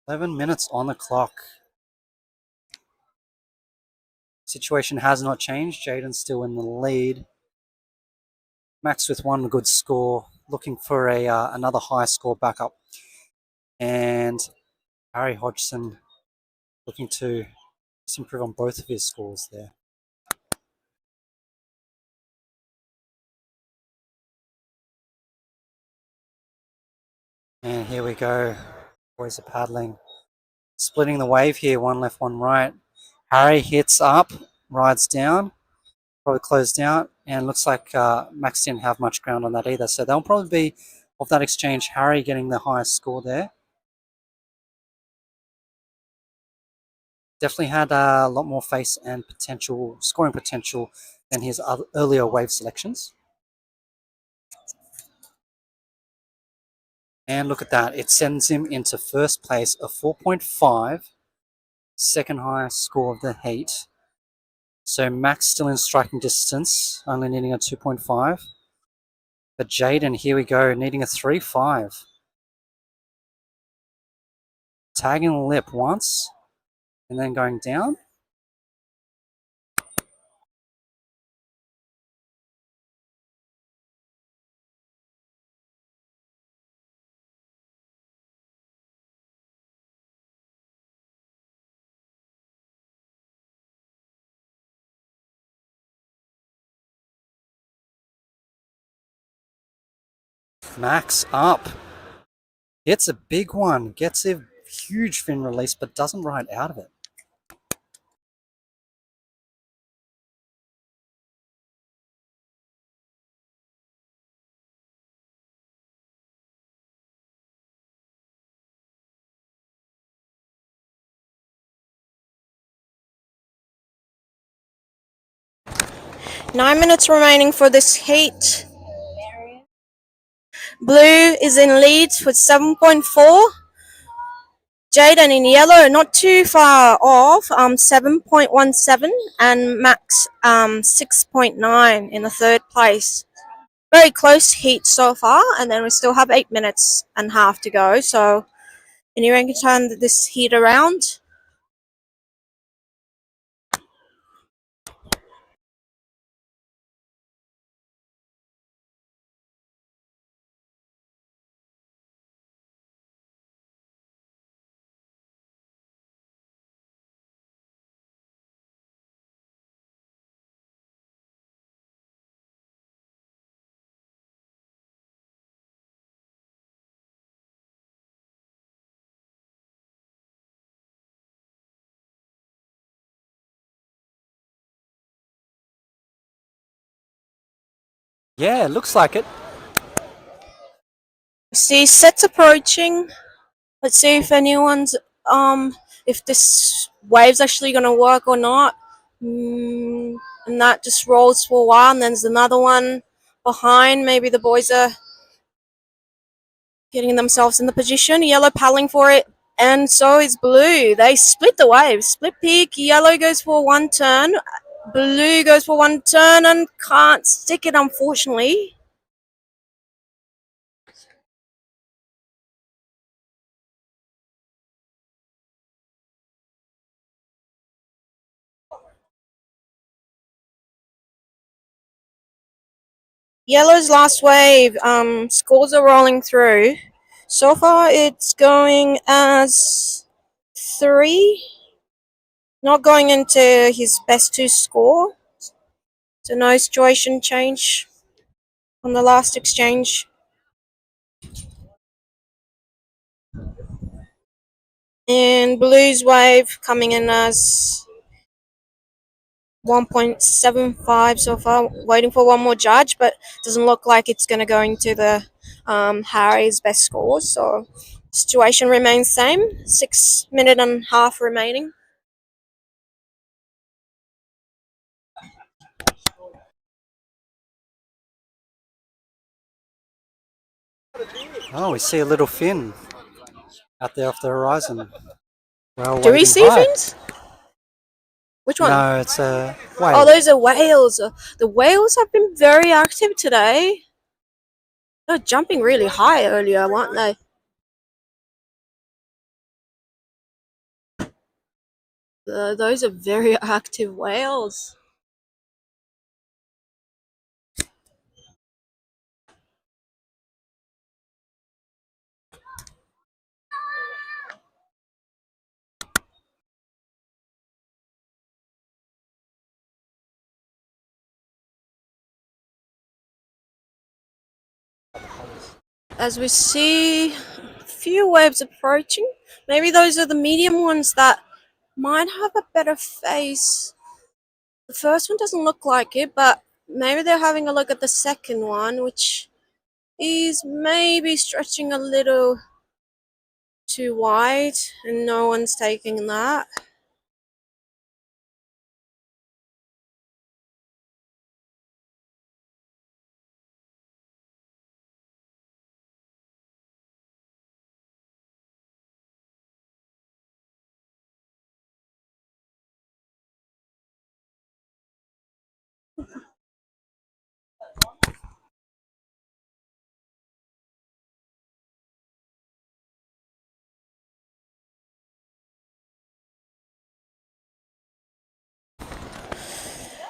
"11 minutes on the clock. Situation has not changed. Jaden's still in the lead. Max with one good score, looking for another high score back up. And Harry Hodgson looking to just improve on both of his scores there. And here we go. Boys are paddling. Splitting the wave here, one left, one right. Harry hits up, rides down, probably closed out, and looks like Max didn't have much ground on that either. So they'll probably be, of that exchange, Harry getting the highest score there. Definitely had a lot more face and potential, scoring potential than his earlier wave selections. And look at that, it sends him into first place, a 4.5, second highest score of the heat. So Max still in striking distance, only needing a 2.5. But Jaden, here we go, needing a 3.5. Tagging the lip once, and then going down. Max up. Hits a big one, gets a huge fin release, but doesn't ride out of it. Nine minutes remaining for this heat. Blue is in lead with 7.4. Jaden in yellow, not too far off, 7.17, and Max 6.9 in the third place. Very close heat so far, and then we still have 8 minutes and a half to go. So, anyone can turn this heat around. Yeah, looks like it. See Sept's approaching. Let's see if anyone's if this wave's actually gonna work or not. And that just rolls for a while, and then there's another one behind. Maybe the boys are getting themselves in the position. Yellow paddling for it, and so is blue. They split the wave. Split peak. Yellow goes for one turn. Blue goes for one turn and can't stick it, unfortunately. Yellow's last wave. Scores are rolling through. So far, it's going as 3. Not going into his best 2 score. So no situation change on the last exchange. And Blue's wave coming in as 1.75 so far. Waiting for one more judge, but doesn't look like it's going to go into the Harry's best scores. So situation remains same. 6 minute and a half remaining. Oh, we see a little fin out there off the horizon. Well, Do we waiting see high. fins? Which one? No, it's a Oh, whale. those are whales. The whales have been very active today. They were jumping really high earlier, weren't they? Those are very active whales. As we see a few waves approaching, maybe those are the medium ones that might have a better face. The first one doesn't look like it, but maybe they're having a look at the second one, which is maybe stretching a little too wide, and no one's taking that.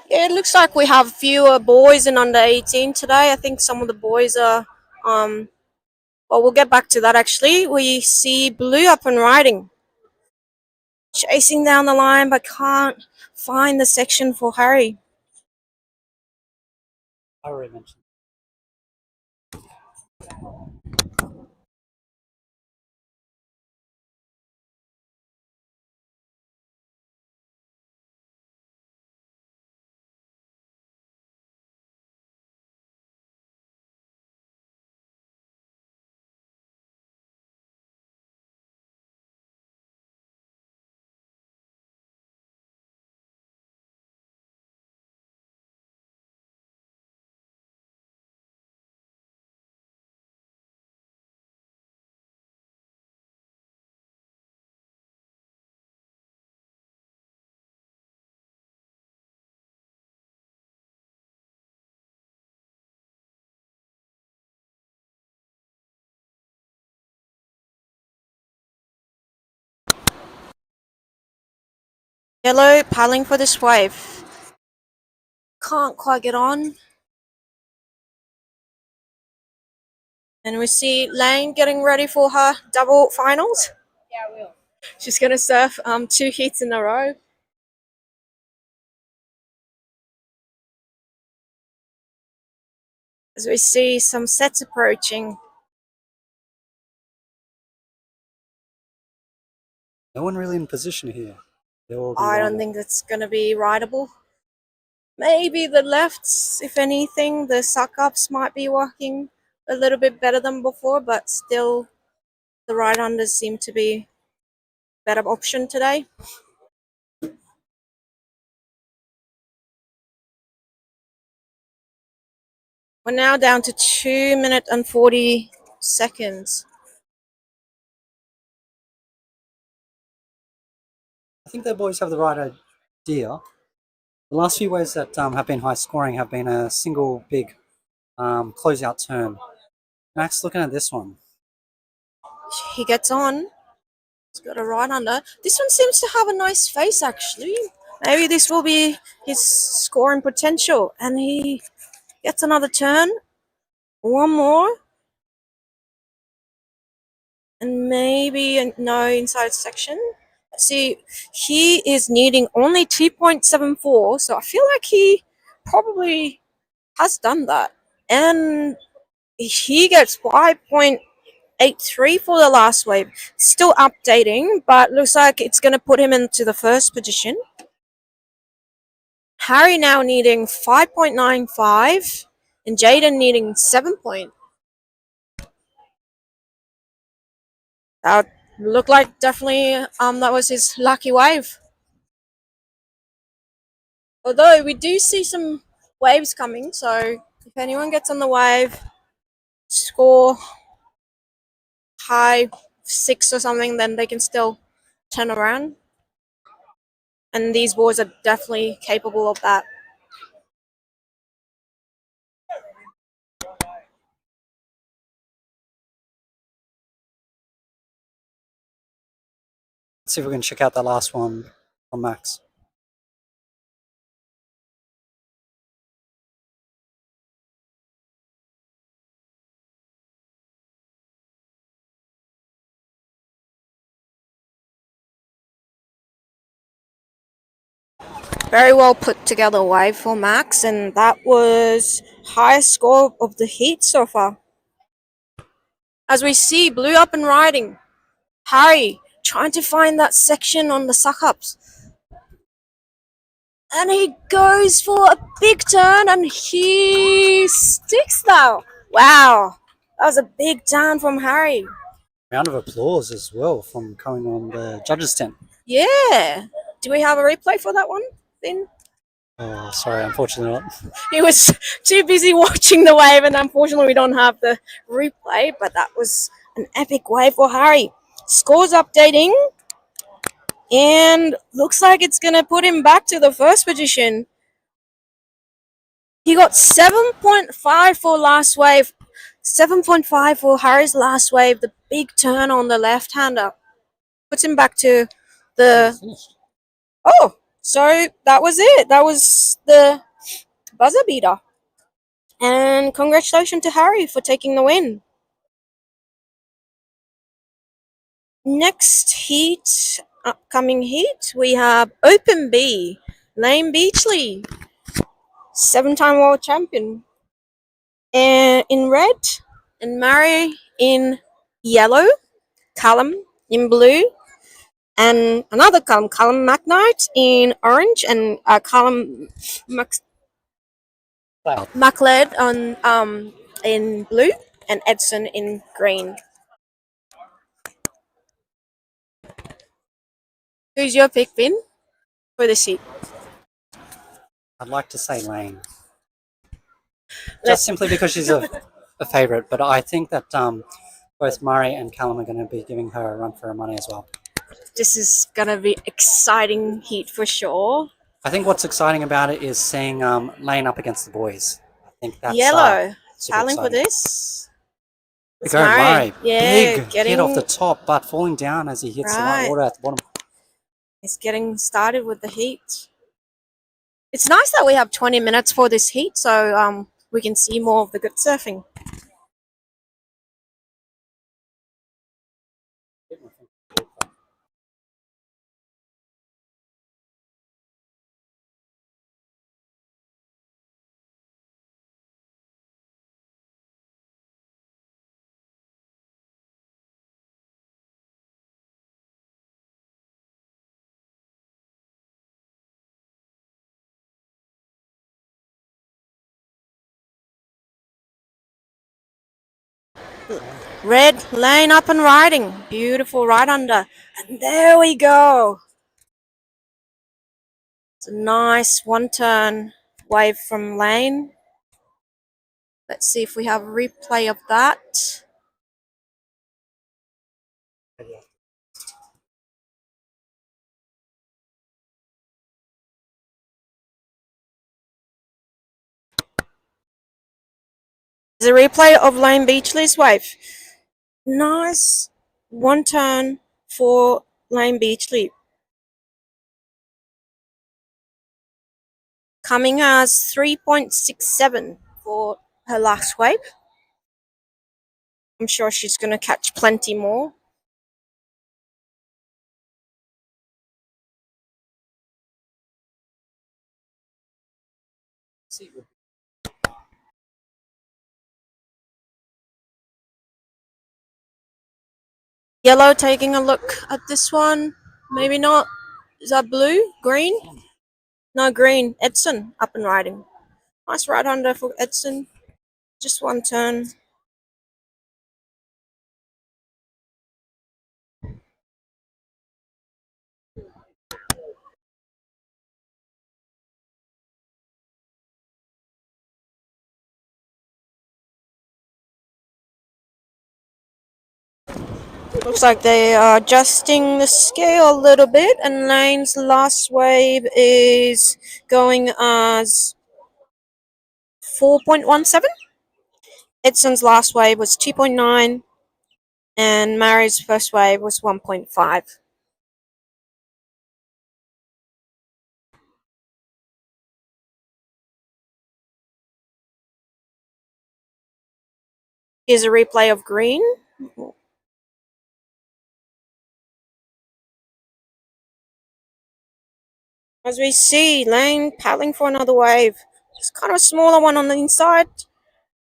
Yeah, it looks like we have fewer boys in under 18 today. I think some of the boys are, well, we'll get back to that actually. We see Blue up and riding, chasing down the line, but can't find the section for Harry. I already mentioned. Yellow paddling for this wave. Can't quite get on. And we see Layne getting ready for her double finals. Yeah, I will. She's going to surf 2 heats in a row. As we see some sets approaching. No one really in position here. They'll all be I don't lined up. think it's going to be rideable. Maybe the lefts, if anything, the suck-ups might be working a little bit better than before, but still the right-unders seem to be a better option today. We're now down to 2 minutes and 40 seconds. I think the boys have the right idea. The last few waves that have been high scoring have been a single big closeout turn. Max, looking at this one. He gets on. He's got a right under. This one seems to have a nice face, actually. Maybe this will be his scoring potential. And he gets another turn. One more. And maybe no inside section. See, he is needing only 2.74, so I feel like he probably has done that. And he gets 5.83 for the last wave. Still updating, but looks like it's going to put him into the first position. Harry now needing 5.95 and Jaden needing 7 point. That looked like definitely that was his lucky wave. Although we do see some waves coming, so if anyone gets on the wave, score high 6 or something, then they can still turn around. And these boys are definitely capable of that. Let's see if we can check out the last one from Max. Very well put together wave for Max, and that was highest score of the heat so far. As we see, Blue up and riding. Harry trying to find that section on the suck-ups. And he goes for a big turn and he sticks though. Wow, that was a big turn from Harry. Round of applause as well from coming on the judges' tent. Yeah. Do we have a replay for that one, Finn? Oh, sorry, unfortunately not. He was too busy watching the wave, and unfortunately we don't have the replay, but that was an epic wave for Harry. Scores updating, and looks like it's going to put him back to the first position. He got 7.5 for last wave. 7.5 for Harry's last wave, the big turn on the left-hander. Puts him back to the... Oh, so that was it. That was the buzzer beater. And congratulations to Harry for taking the win. Next heat, upcoming heat, we have Open B, Layne Beachley, 7-time world champion. And in red, and Mary in yellow, Calum in blue, and another Calum, Calum McKnight in orange, and Calum McLeod on in blue, and Edson in green. Who's your pick, Vin, for the seat? I'd like to say Layne. Just simply because she's a favourite, but I think that both Murray and Calum are going to be giving her a run for her money as well. This is going to be exciting heat for sure. I think what's exciting about it is seeing Layne up against the boys. I think that's Yellow, super filing for exciting. this. Go Murray. Yeah, big hit off the top, but falling down as he hits the white water at the bottom. He's getting started with the heat. It's nice that we have 20 minutes for this heat, so we can see more of the good surfing. Red Layne up and riding. Beautiful right under. And there we go. It's a nice one turn wave from Layne. Let's see if we have a replay of that. There's a replay of Layne Beachley's wave. Nice one turn for Layne Beachley. Coming as 3.67 for her last wave. I'm sure she's going to catch plenty more. Yellow taking a look at this one. Maybe not. Is that blue? Green? No, green. Edson up and riding. Nice right-hander for Edson. Just one turn. Looks like they are adjusting the scale a little bit, and Layne's last wave is going as 4.17. Edson's last wave was 2.9, and Mary's first wave was 1.5. Here's a replay of green. As we see, Layne paddling for another wave. It's kind of a smaller one on the inside.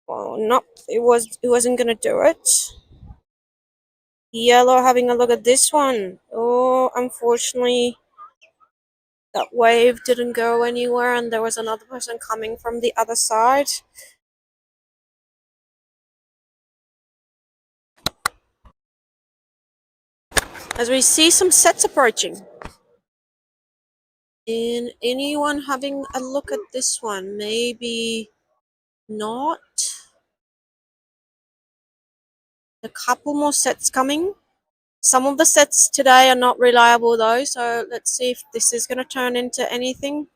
Well, not it wasn't gonna do it. Yellow having a look at this one. Oh, unfortunately, that wave didn't go anywhere, and there was another person coming from the other side. As we see some sets approaching. And anyone having a look at this one? Maybe not. A couple more sets coming. Some of the sets today are not reliable though, so let's see if this is going to turn into anything.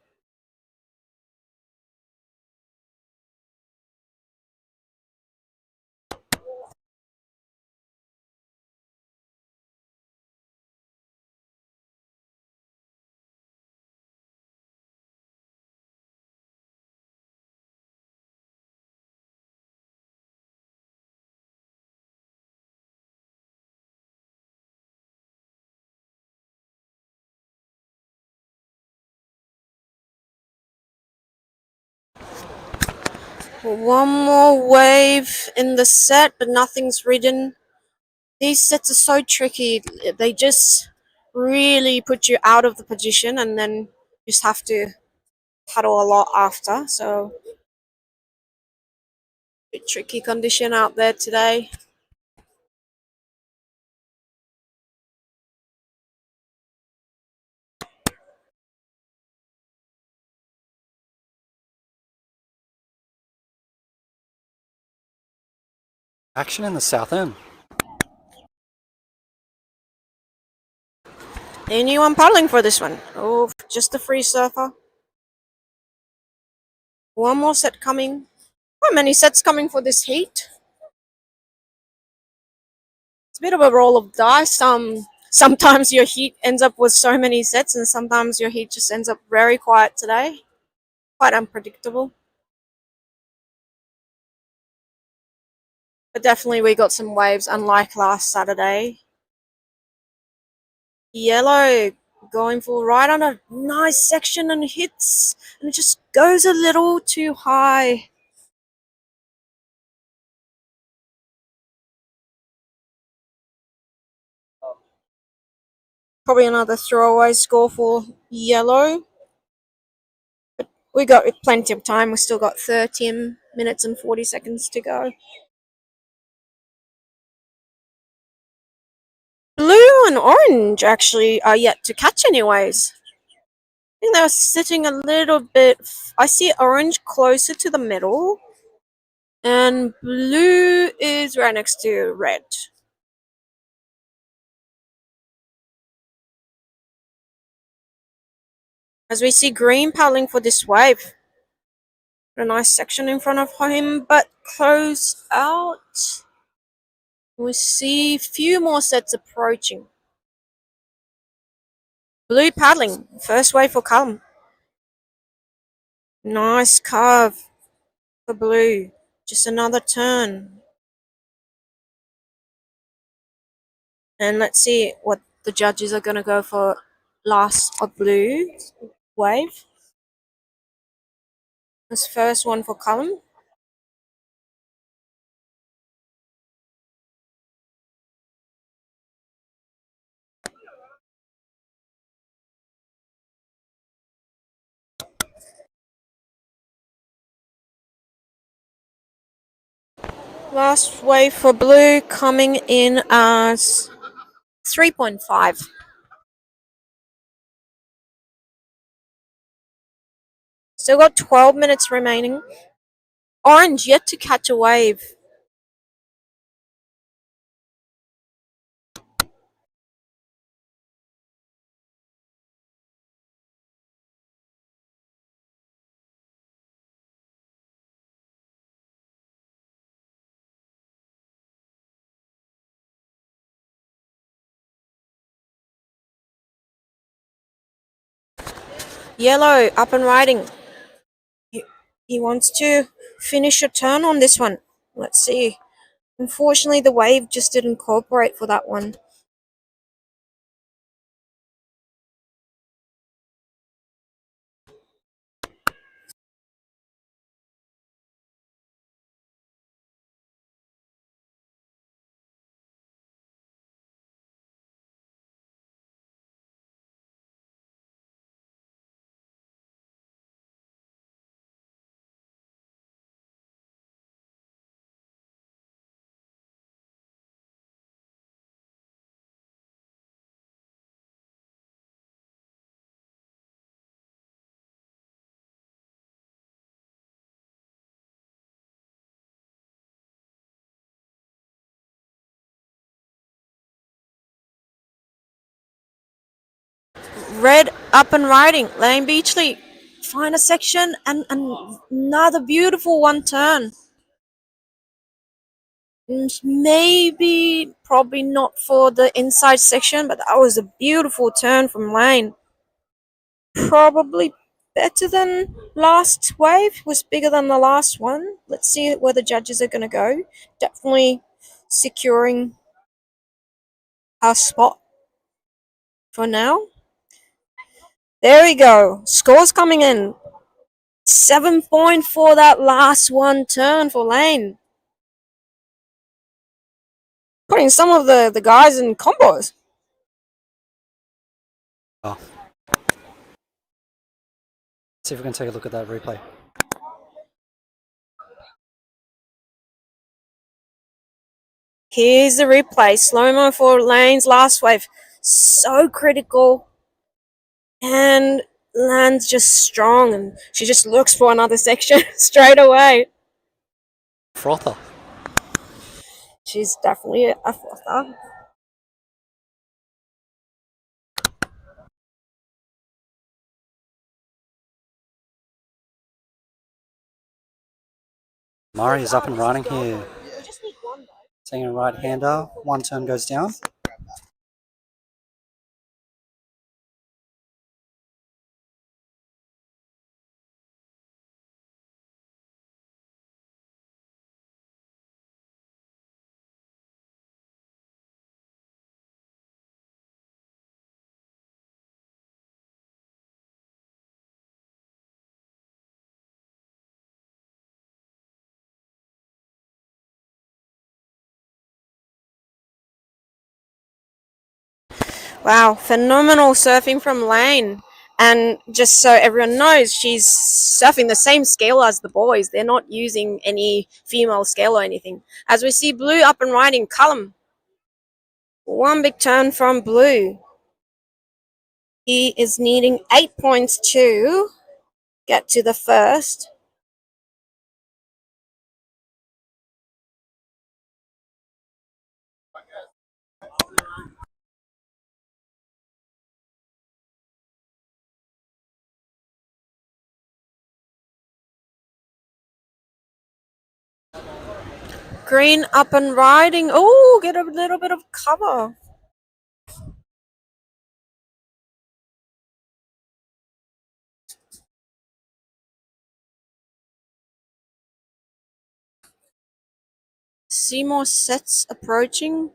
One more wave in the set, but nothing's ridden. These sets are so tricky. They just really put you out of the position, and then you just have to paddle a lot after. So, a bit tricky condition out there today. Action in the south end. Anyone paddling for this one? Oh, just a free surfer. One more set coming. How many sets coming for this heat? It's a bit of a roll of dice. Sometimes your heat ends up with so many sets, and sometimes your heat just ends up very quiet today. Quite unpredictable. But definitely we got some waves, unlike last Saturday. Yellow going for right on a nice section and hits, and it just goes a little too high. Probably another throwaway score for yellow. But we got plenty of time. We still got 13 minutes and 40 seconds to go. Blue and orange actually are yet to catch anyways. I think they're sitting a little bit. I see orange closer to the middle, and blue is right next to red. As we see green paddling for this wave. A nice section in front of him, but closed out. We see a few more sets approaching. Blue paddling, first wave for Calum. Nice carve for blue. Just another turn. And let's see what the judges are going to go for last of blue wave. This first one for Calum. Last wave for blue coming in as 3.5. Still got 12 minutes remaining. Orange yet to catch a wave. Yellow up and riding. He wants to finish a turn on this one. Let's see. Unfortunately, the wave just didn't cooperate for that one. Red up and riding. Layne Beachley. Find a section and another beautiful one turn. Maybe, probably not for the inside section, but that was a beautiful turn from Layne. Probably better than last wave. Was bigger than the last one. Let's see where the judges are going to go. Definitely securing our spot for now. There we go. Scores coming in. 7 point for that last one turn for Layne. Putting some of the guys in combos. Oh. See if we can take a look at that replay. Here's the replay. Slow-mo for Layne's last wave. So critical. And lands just strong. And she just looks for another section straight away. Frother. She's definitely a frother. Murray is up and riding here. Taking a right hander. One turn goes down. Wow, phenomenal surfing from Layne. And just so everyone knows, she's surfing the same scale as the boys. They're not using any female scale or anything. As we see blue up and riding, Calum. One big turn from blue. He is needing 8 points to get to the first. Green up and riding. Oh, get a little bit of cover. See more sets approaching.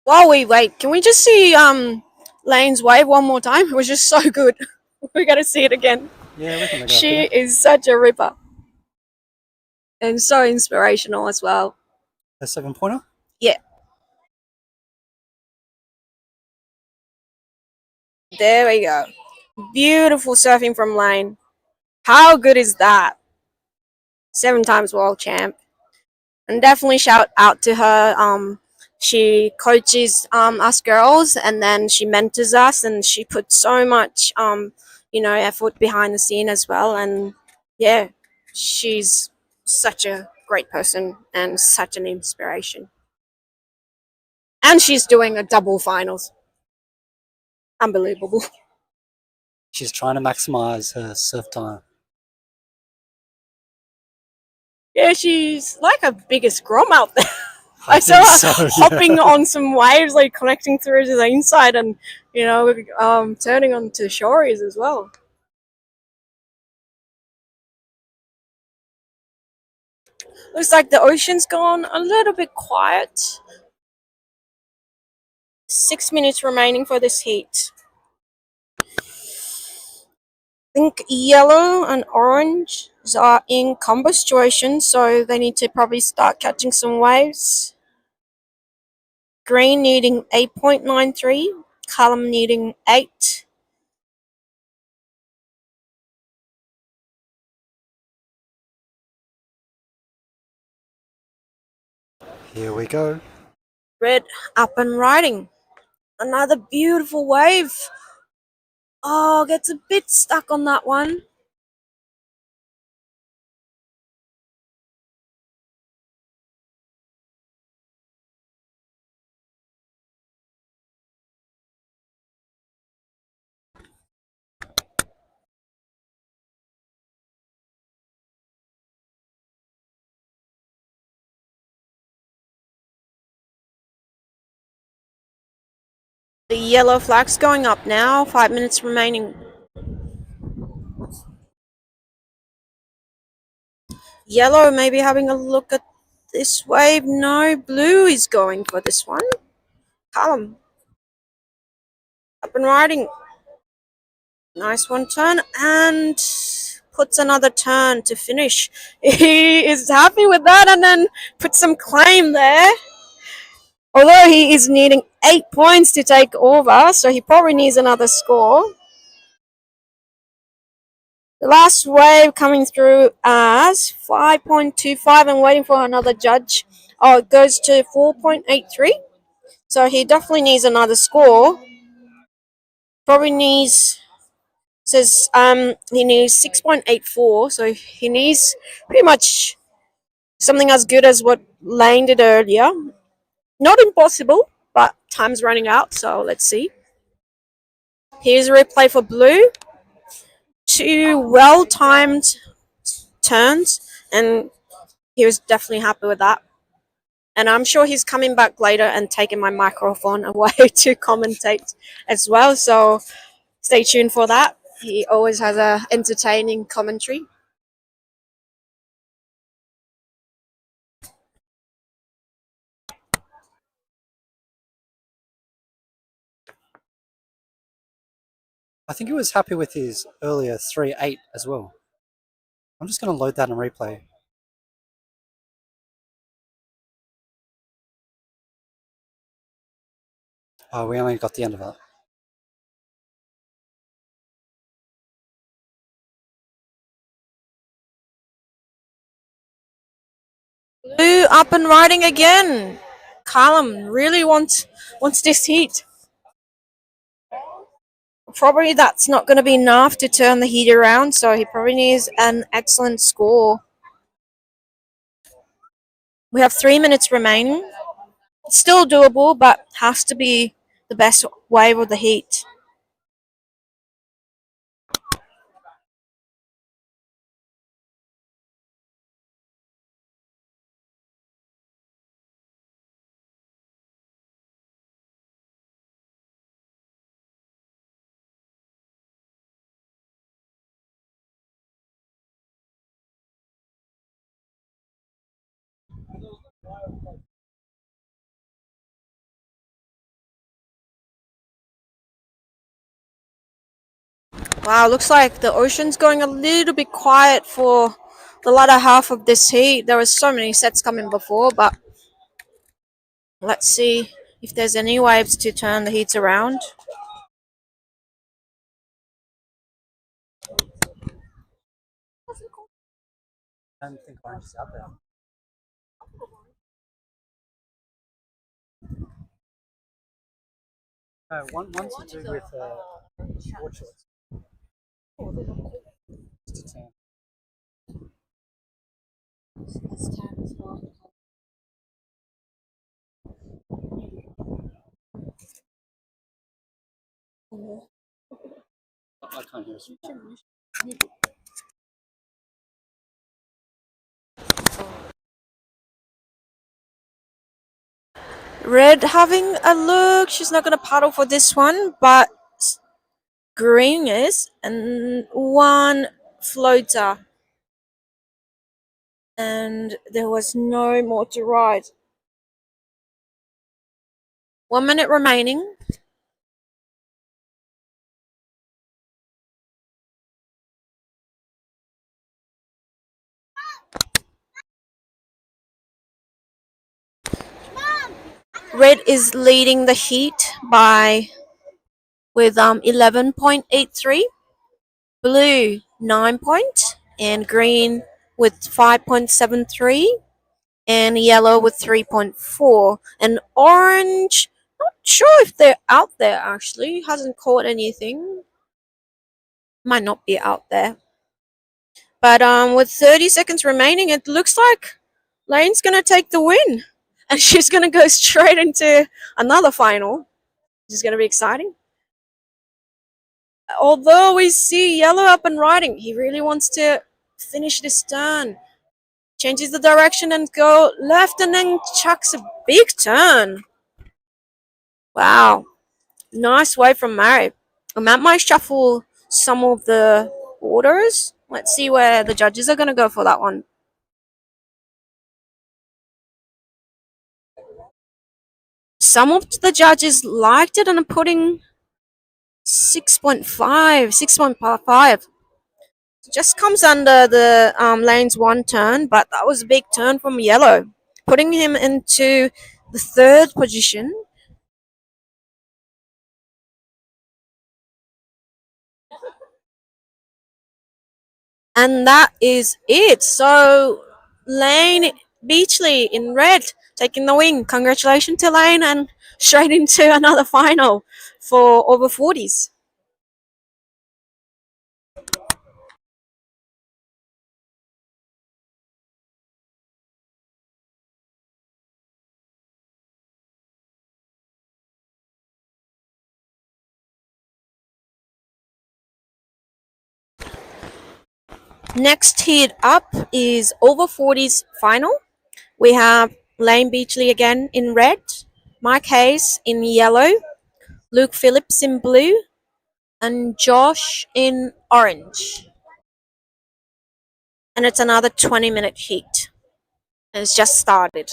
While we wait, can we just see Layne's wave one more time? It was just so good. We gotta see it again. Yeah, we can look it up She here. is such a ripper. And so inspirational as well. A 7-pointer? Yeah. There we go. Beautiful surfing from Layne. How good is that? 7 times world champ. And definitely shout out to her. She coaches us girls, and then she mentors us, and she puts so much effort behind the scene as well. And yeah, she's such a great person and such an inspiration. And she's doing a double finals. Unbelievable. She's trying to maximize her surf time. Yeah, she's like a biggest grom out there. I saw think her so, yeah. hopping on some waves, like connecting through to the inside, and turning onto shories as well. Looks like the ocean's gone a little bit quiet. 6 minutes remaining for this heat. I think yellow and orange are in combo situation, so they need to probably start catching some waves. Green needing 8.93, Calum needing 8. Here we go. Red up and riding. Another beautiful wave. Oh, gets a bit stuck on that one. The yellow flag's going up now. 5 minutes remaining. Yellow maybe having a look at this wave. No, blue is going for this one. Calum. Up and riding. Nice one turn and puts another turn to finish. He is happy with that and then puts some claim there. Although he is needing 8 points to take over, so he probably needs another score. The last wave coming through as 5.25 and waiting for another judge. Oh, it goes to 4.83. So he definitely needs another score. Probably needs he needs 6.84, so he needs pretty much something as good as what Layne did earlier. Not impossible, but time's running out, so let's see. Here's a replay for blue. 2 well-timed turns, and he was definitely happy with that. And I'm sure he's coming back later and taking my microphone away to commentate as well, so stay tuned for that. He always has a entertaining commentary. I think he was happy with his earlier 3-8 as well. I'm just going to load that in replay. Oh, we only got the end of it. Blue up and riding again. Calum really wants this heat. Probably that's not going to be enough to turn the heat around, so he probably needs an excellent score. We have 3 minutes remaining. It's still doable, but has to be the best wave of the heat. Wow, looks like the ocean's going a little bit quiet for the latter half of this heat. There was so many sets coming before, but let's see if there's any waves to turn the heats around. I don't think orange is out there. No, one's to do with orchards. Just a tan. I can't hear us. Red having a look. She's not gonna paddle for this one, but green is, and one floater. And there was no more to ride. 1 minute remaining. Red is leading the heat with 11.83, blue 9 point, and green with 5.73, and yellow with 3.4, and orange. Not sure if they're out there actually. Hasn't caught anything. Might not be out there. But with 30 seconds remaining, it looks like Layne's gonna take the win, and she's gonna go straight into another final. This is gonna be exciting. Although we see yellow up and riding, he really wants to finish this turn. Changes the direction and go left, and then chucks a big turn. Wow, nice way from Mary. That might shuffle some of the orders. Let's see where the judges are gonna go for that one. Some of the judges liked it and are putting 6.5, 6.5. Just comes under the Layne's one turn, but that was a big turn from yellow, putting him into the third position. And that is it. So Layne Beachley in red taking the win. Congratulations to Layne, and straight into another final for over 40s. Next hit up is over 40s final. We have Layne Beachley again in red, Mike Hayes in yellow, Luke Phillips in blue, and Josh in orange. And it's another 20-minute heat. And it's just started.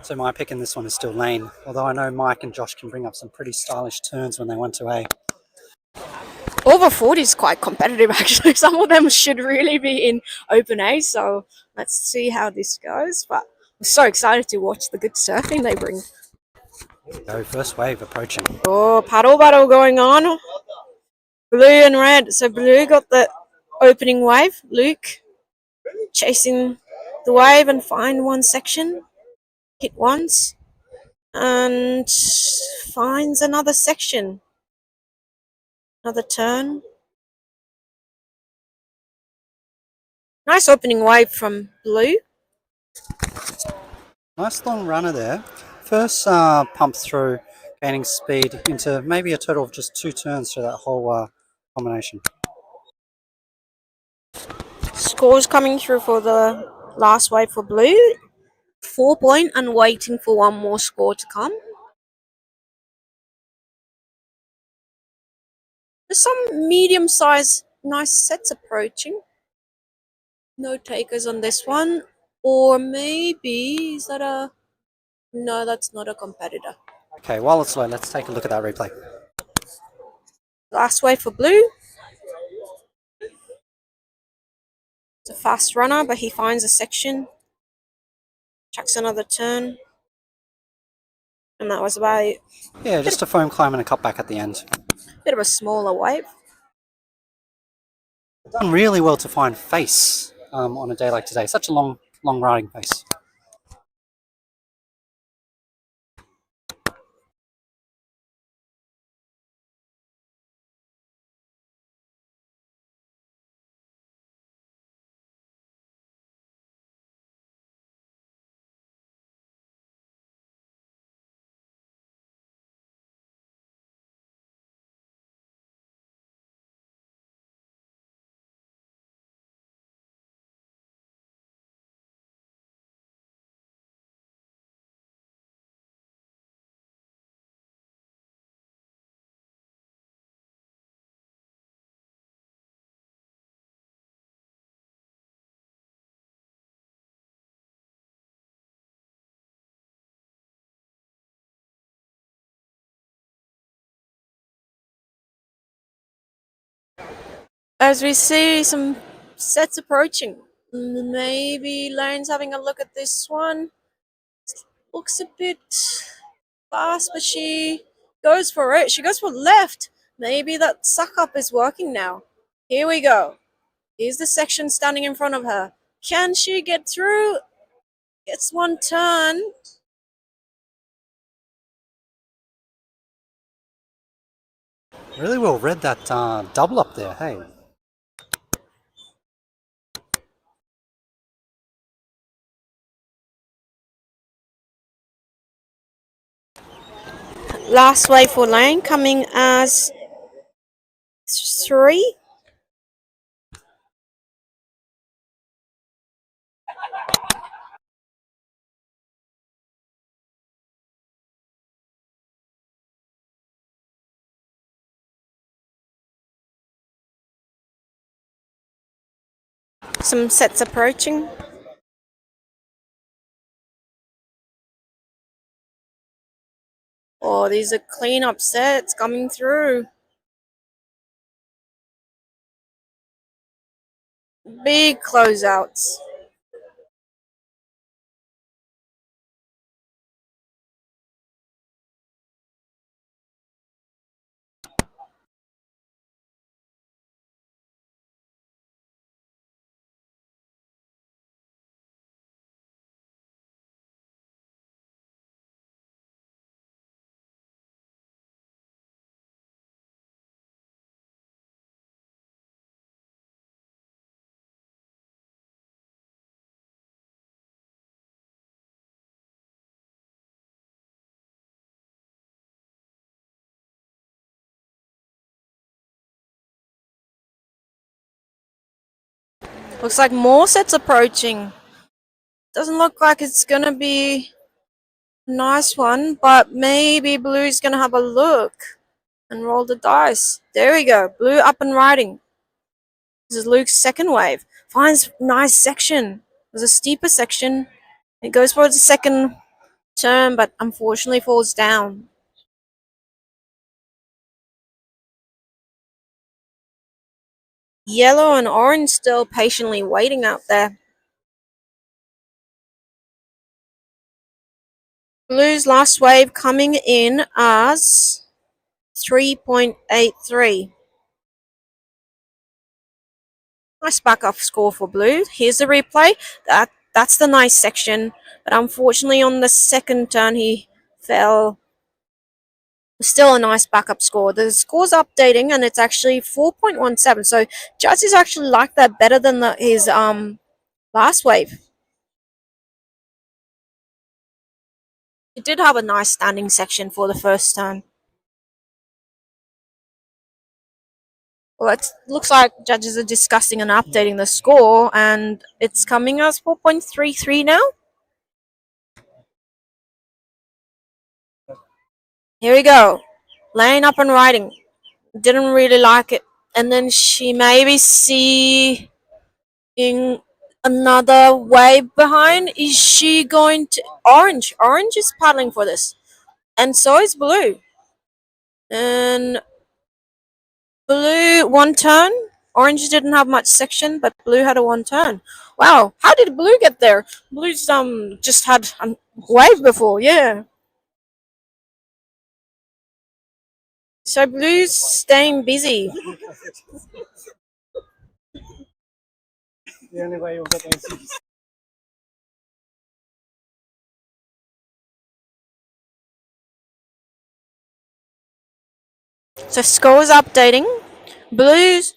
So my pick in this one is still Layne, although I know Mike and Josh can bring up some pretty stylish turns when they want to A. Over 40 is quite competitive actually. Some of them should really be in open A, so let's see how this goes. But I'm so excited to watch the good surfing they bring. Go, first wave approaching. Oh, paddle battle going on. Blue and red. So blue got the opening wave. Luke chasing the wave and find one section. Hit once. And finds another section. Another turn. Nice opening wave from blue. Nice long runner there. First pump through, gaining speed into maybe a total of just 2 turns through that whole combination. scores coming through for the last wave for blue. 4 point and waiting for one more score to come. There's some medium-sized nice sets approaching. No takers on this one. Or maybe, is that a... No, that's not a competitor. Okay, while it's slow, let's take a look at that replay. Last wave for blue. It's a fast runner, but he finds a section. Chucks another turn. And that was about it. Yeah, just a foam climb and a cut back at the end. Bit of a smaller wave. Done really well to find face on a day like today. Such a long riding face. As we see some sets approaching. Maybe Layne's having a look at this one. Looks a bit fast, but she goes for it. She goes for left. Maybe that suck up is working now. Here we go. Here's the section standing in front of her. Can she get through? Gets one turn. Really well read that double up there, hey. Last wave for Layne coming as 3. Some sets approaching. Oh, these are clean-up sets coming through. Big closeouts. Looks like more sets approaching. Doesn't look like it's gonna be a nice one, but maybe blue's gonna have a look and roll the dice. There we go. Blue up and riding. This is Luke's second wave. Finds nice section. There's a steeper section. It goes for the second turn, but unfortunately falls down. Yellow and orange still patiently waiting out there. Blue's last wave coming in as 3.83. Nice backup score for blue. Here's the replay. That's the nice section, but unfortunately on the second turn he fell. Still a nice backup score. The score's updating and it's actually 4.17. So judges actually like that better than his last wave. It did have a nice standing section for the first turn. Well, it looks like judges are discussing and updating the score, and it's coming as 4.33 now. Here we go. Layne up and riding. Didn't really like it. And then she maybe seeing another wave behind. Is she going to... Orange. Orange is paddling for this. And so is blue. And blue, one turn. Orange didn't have much section, but blue had a one turn. Wow, how did blue get there? Blue's just had a wave before, yeah. So blue's staying busy. The only way you'll get those. So scores updating. Blue's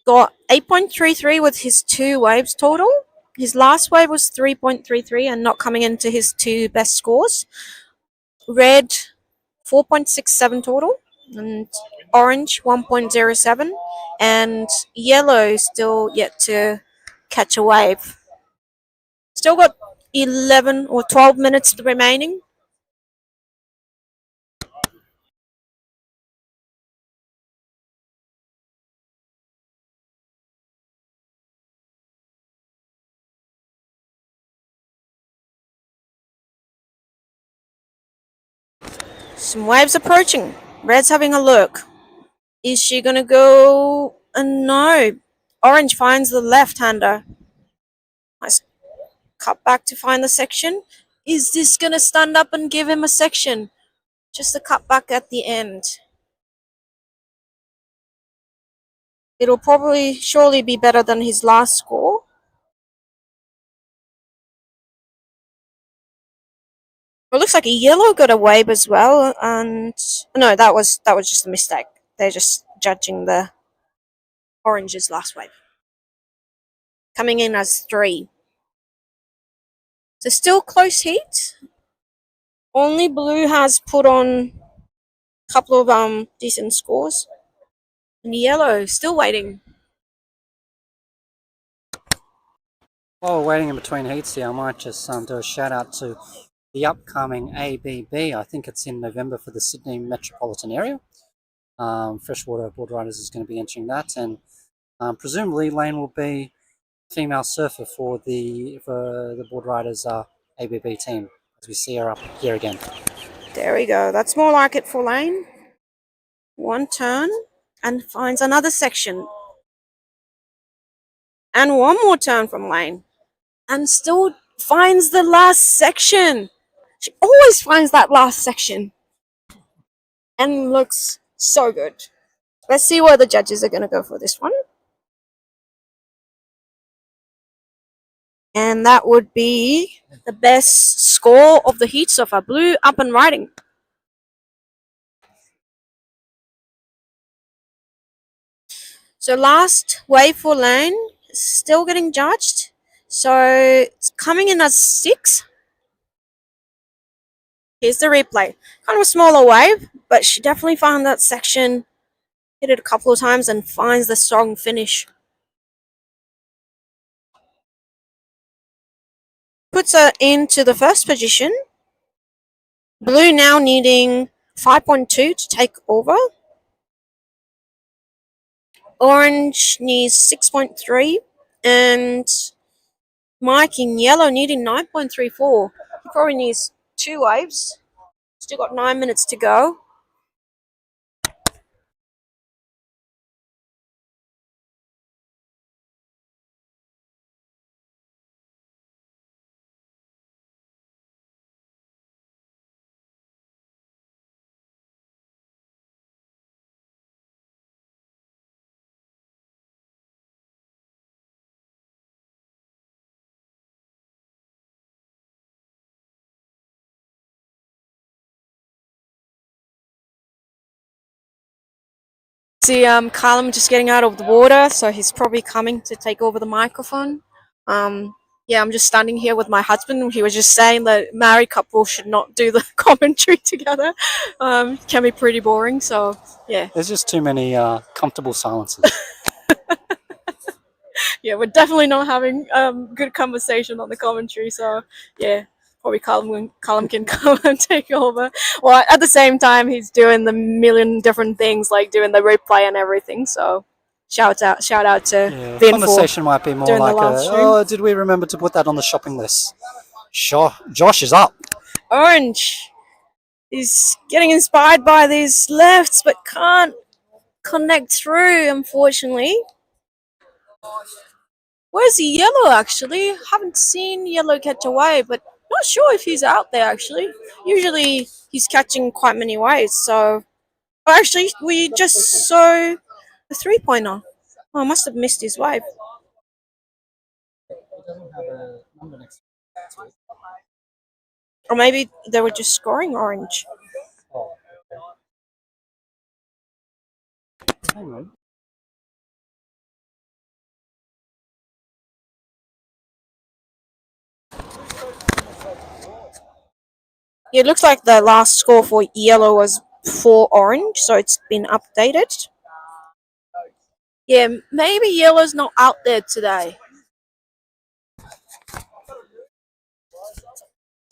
got 8.33 with his 2 waves total. His last wave was 3.33 and not coming into his 2 best scores. Red 4.67 total, and orange 1.07, and yellow still yet to catch a wave. Still got 11 or 12 minutes remaining. Some waves approaching. Red's having a look. Is she gonna go? No. Orange finds the left-hander. Nice cut back to find the section. Is this gonna stand up and give him a section? Just a cut back at the end. It'll probably surely be better than his last score. It looks like a yellow got a wave as well, and no, that was just a mistake. They're just judging the orange's last wave. Coming in as 3. So still close heat. Only blue has put on a couple of decent scores. And yellow still waiting. While we're waiting in between heats here, I might just do a shout out to the upcoming ABB. I think it's in November for the Sydney metropolitan area. Freshwater Boardriders is going to be entering that, and presumably Layne will be female surfer for the Boardriders ABB team, as we see her up here again. There we go. That's more like it for Layne. One turn and finds another section. And one more turn from Layne. And still finds the last section. She always finds that last section. And looks so good. Let's see where the judges are going to go for this one. And that would be the best score of the heat so far. Blue up and riding. So last wave for Layne, still getting judged. So it's coming in as 6. Here's the replay. Kind of a smaller wave, but she definitely found that section, hit it a couple of times, and finds the strong finish. Puts her into the first position. Blue now needing 5.2 to take over. Orange needs 6.3, and Mike in yellow needing 9.34. He probably needs 2 waves. Still got 9 minutes to go. See Calum just getting out of the water, so he's probably coming to take over the microphone. Yeah, I'm just standing here with my husband. He was just saying that married couples should not do the commentary together. Can be pretty boring. So yeah, There's just too many comfortable silences. yeah, we're definitely not having good conversation on the commentary. So yeah, probably Calum can come and take over. Well, at the same time, he's doing the million different things, like doing the replay and everything. So shout out to Yeah, Vin for conversation might be more doing the like live a, stream. oh, did we remember to put that on the shopping list? Sure, Josh is up. Orange is getting inspired by these lefts, but can't connect through, unfortunately. Where's yellow, actually? Haven't seen yellow catch a wave, but not sure if he's out there, actually. Usually he's catching quite many waves, so... Oh, actually, we just saw a three-pointer. Oh, I must have missed his wave. Or maybe they were just scoring orange. Hang on. It looks like the last score for yellow was 4 orange, so it's been updated. Yeah, maybe yellow's not out there today.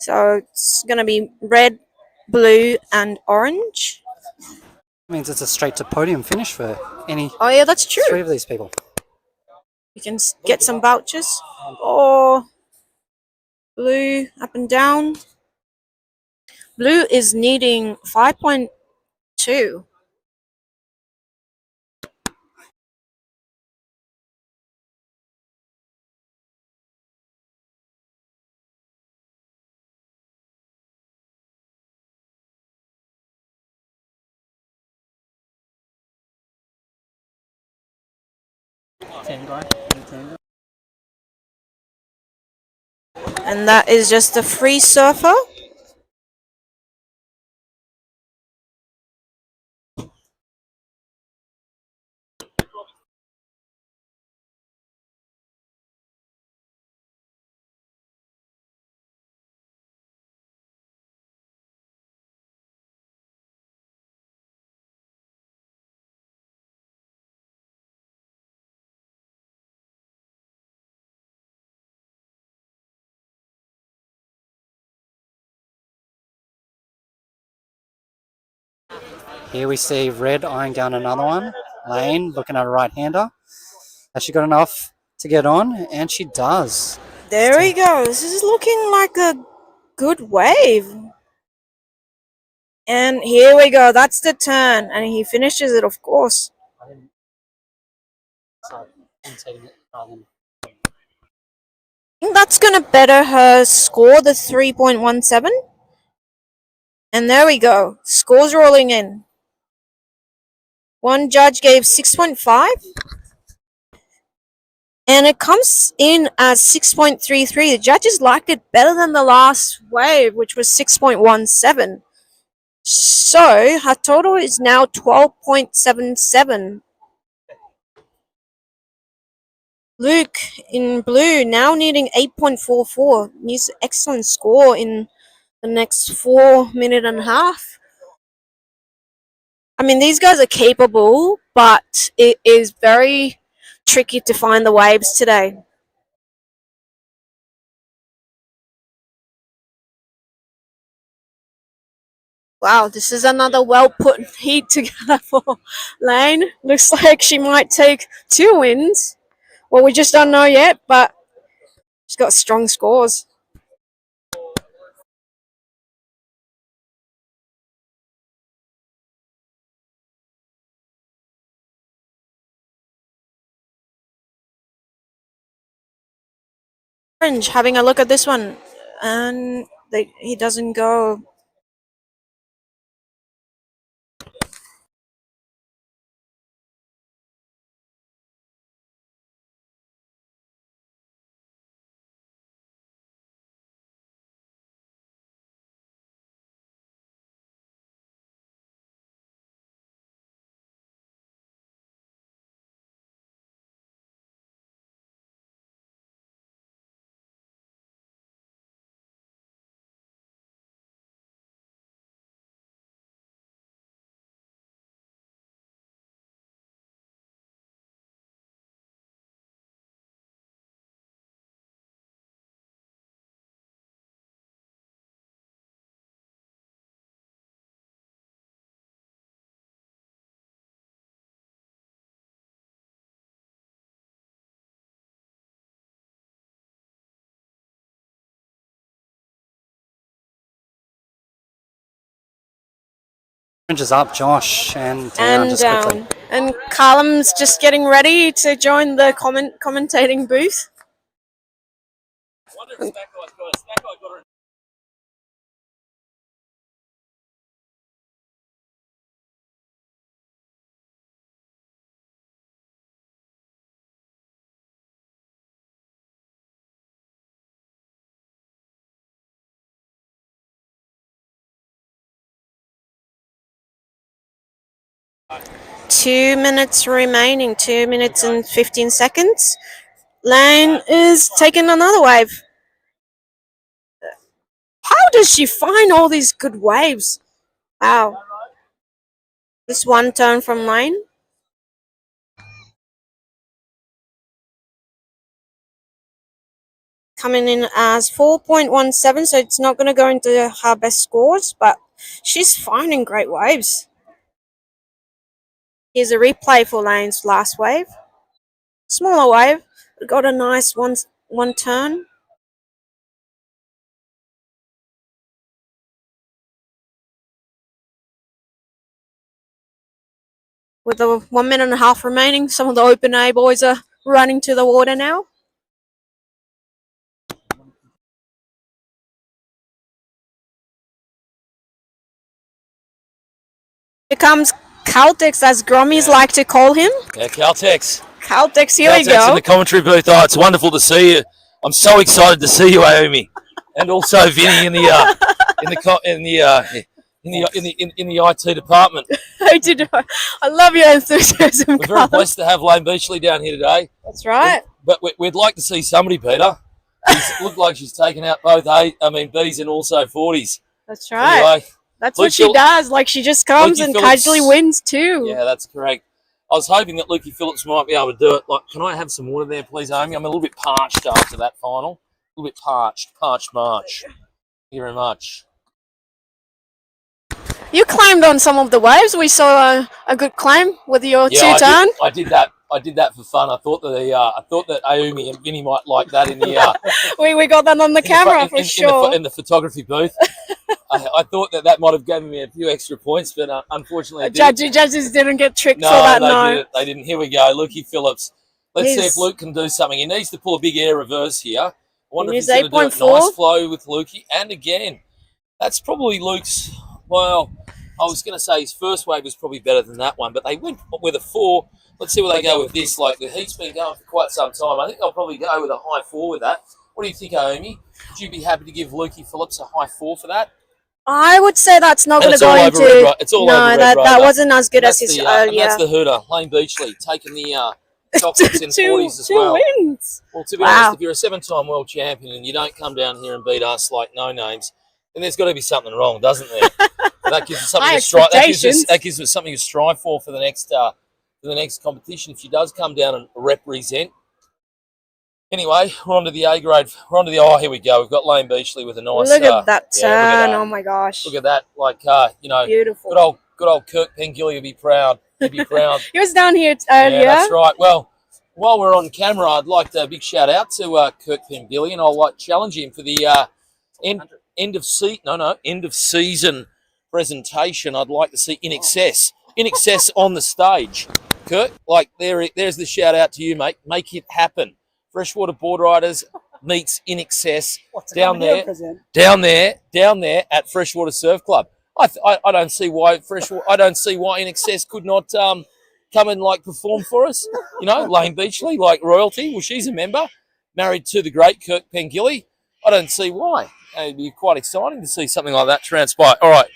So it's going to be red, blue, and orange. Means it's a straight to podium finish for any Oh, yeah, that's true. 3 of these people. You can get some vouchers. Or blue up and down. Blue is needing 5.2. And that is just a free surfer. Here we see Red eyeing down another one. Layne looking at a right-hander. Has she got enough to get on? And she does. There we go. This is looking like a good wave. And here we go. That's the turn. And he finishes it, of course. I think that's going to better her score, the 3.17. And there we go. Scores rolling in. One judge gave 6.5. And it comes in at 6.33. The judges liked it better than the last wave, which was 6.17. So her total is now 12.77. Luke in blue now needing 8.44. Needs an excellent score in the next 4 minute and a half. I mean, these guys are capable, but it is very tricky to find the waves today. Wow, this is another well put heat together for Layne. Looks like she might take 2 wins. Well, we just don't know yet, but she's got strong scores. Orange having a look at this one, and he doesn't go. Fringes up, Josh, and and just quickly. and Calum's just getting ready to join the commentating booth. I wonder if Snack Eye's got it. Snack Eye got her. 2 minutes remaining. 2 minutes and 15 seconds. Layne is taking another wave. How does she find all these good waves? Wow. This one turn from Layne. Coming in as 4.17, so it's not going to go into her best scores, but she's finding great waves. Here's a replay for Layne's last wave. Smaller wave, but got a nice one turn. With the 1 minute and a half remaining, some of the open A boys are running to the water now. Here comes Caltex, as Grommies like to call him. Yeah, Caltex. Caltex, here we Caltex go. in the commentary booth. Oh, it's wonderful to see you. I'm so excited to see you, Ayumi, and also Vinny in the IT department. I love your enthusiasm. We're very blessed to have Layne Beachley down here today. That's right. But we'd like to see somebody, Peter. It looked like she's taken out both Bs and also 40s. That's right. Anyway, That's what she does. Like, she just comes and casually wins too. Yeah, that's correct. I was hoping that Lukey Phillips might be able to do it. Like, can I have some water there, please, Amy? I'm a little bit parched after that final. A little bit parched March. Thank you very much. You claimed on some of the waves. We saw a good claim with your two-turn. I did that for fun. I thought that Ayumi and Vinny might like that in the. we got that on the camera for sure. In the photography booth. I thought that might have given me a few extra points, but unfortunately, judges didn't get tricked for that. No, they didn't. Here we go, Lukey Phillips. Let's see if Luke can do something. He needs to pull a big air reverse here. I wonder if he's going to do a nice flow with Lukey. And again, that's probably Luke's. Well, I was going to say his first wave was probably better than that one, but they went with a 4. Let's see where they go with this. Like, the heat's been going for quite some time. I think they'll probably go with a high 4 with that. What do you think, Ayumi? Would you be happy to give Lukey Phillips a high 4 for that? I would say that's not going to go into. It's all no, over that wasn't as good as his earlier. And that's the hooter, Layne Beachley, taking the chocolates in 40s as well. 2 wins. Well, to be honest, if you're a 7-time world champion and you don't come down here and beat us like no names, then there's got to be something wrong, doesn't there? That gives us something to strive. That gives us something to strive for the next competition. If she does come down and represent. Anyway, we're on to the A grade. We're on to the here we go. We've got Layne Beachley with a nice. Look at that turn! Oh my gosh! Look at that! Like beautiful. Good old Kirk Pengilly would be proud. He'd be proud. He was down here earlier. Yeah, that's right. Well, while we're on camera, I'd like to big shout out to Kirk Pengilly, and I'll like challenge him for the end of season presentation. I'd like to see in excess on the stage. Kirk, like there's the shout out to you, mate. Make it happen. Freshwater Boardriders meets in excess down there at Freshwater Surf Club. I don't see why in excess could not come and like perform for us. You know, Layne Beachley, like royalty. Well, she's a member, married to the great Kirk Pengilly. I don't see why. It'd be quite exciting to see something like that transpire. All right.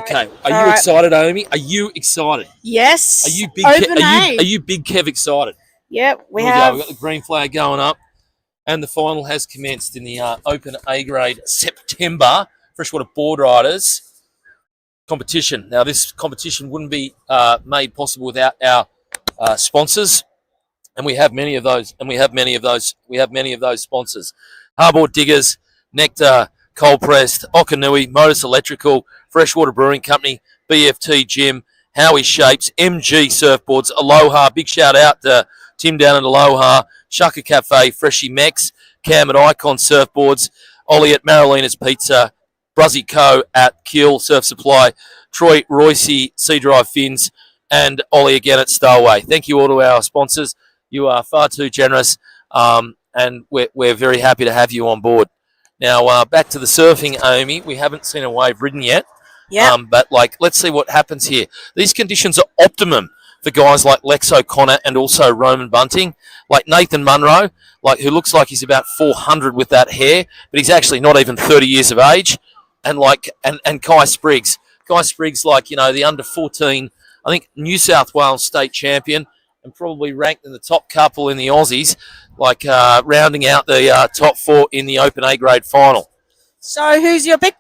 Okay. Are you excited, Ayumi? Are you excited? Yes. Are you big Kev excited? Yep, we've got the green flag going up, and the final has commenced in the Open A grade September Freshwater Boardriders competition. Now, this competition wouldn't be made possible without our sponsors, and we have many of those. We have many of those sponsors: Harbour Diggers, Nectar, Cold Pressed, Okanui, Modus Electrical, Freshwater Brewing Company, BFT Gym, Howie Shapes, MG Surfboards, Aloha. Big shout out to Tim down at Aloha, Shaka Cafe, Freshie Mex, Cam at Icon Surfboards, Ollie at Marolina's Pizza, Bruzzy Co. at Keel Surf Supply, Troy Royce, Sea Drive Fins, and Ollie again at Starway. Thank you all to our sponsors. You are far too generous, and we're very happy to have you on board. Now, back to the surfing, Ayumi. We haven't seen a wave ridden yet. Yeah. But, let's see what happens here. These conditions are optimum for guys like Lex O'Connor and also Roman Bunting. Like Nathan Munro, who looks like he's about 400 with that hair, but he's actually not even 30 years of age. And, and Kai Spriggs. Kai Spriggs, the under-14, I think, New South Wales state champion and probably ranked in the top couple in the Aussies, rounding out the top 4 in the Open A-grade final. So who's your pick?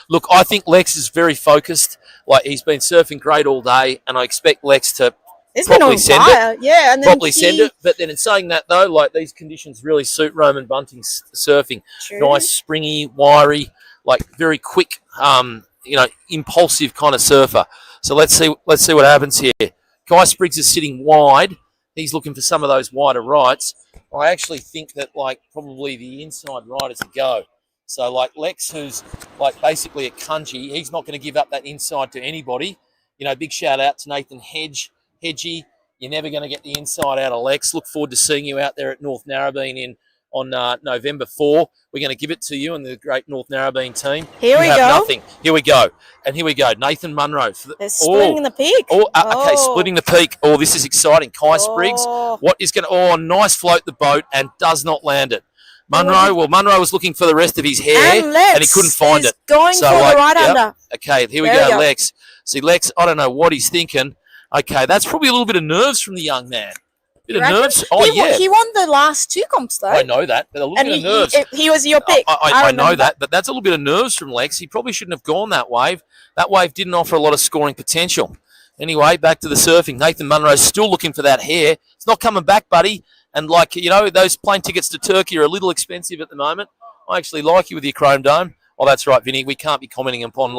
Look, I think Lex is very focused. He's been surfing great all day, and I expect Lex to properly send it. Yeah, and then send it. But then in saying that, though, these conditions really suit Roman Bunting's surfing. True. Nice, springy, wiry, very quick, impulsive kind of surfer. So let's see what happens here. Kai Spriggs is sitting wide. He's looking for some of those wider rights. I actually think that probably the inside right is a go. So Lex, who's basically a cungy, he's not going to give up that inside to anybody. Big shout out to Nathan Hedgie. You're never going to get the inside out of Lex. Look forward to seeing you out there at North Narrabeen on November 4. We're going to give it to you and the great North Narrabeen team. Here we go. Nothing. Here we go. And here we go. Nathan Munro. They're splitting the peak. Okay, splitting the peak. Oh, this is exciting. Kai Spriggs. What is going to... Oh, nice float the boat and does not land it. Munro was looking for the rest of his hair and he couldn't find it. Going for the right under. Okay, here we go, Lex. See, Lex, I don't know what he's thinking. Okay, that's probably a little bit of nerves from the young man. Bit of nerves? Oh, yeah. He won the last 2 comps, though. I know that, but a little bit of nerves. He was your pick. I know that, but that's a little bit of nerves from Lex. He probably shouldn't have gone that wave. That wave didn't offer a lot of scoring potential. Anyway, back to the surfing. Nathan Munro's still looking for that hair. It's not coming back, buddy. And, those plane tickets to Turkey are a little expensive at the moment. I actually like you with your Chrome Dome. Oh, that's right, Vinny. We can't be commenting upon,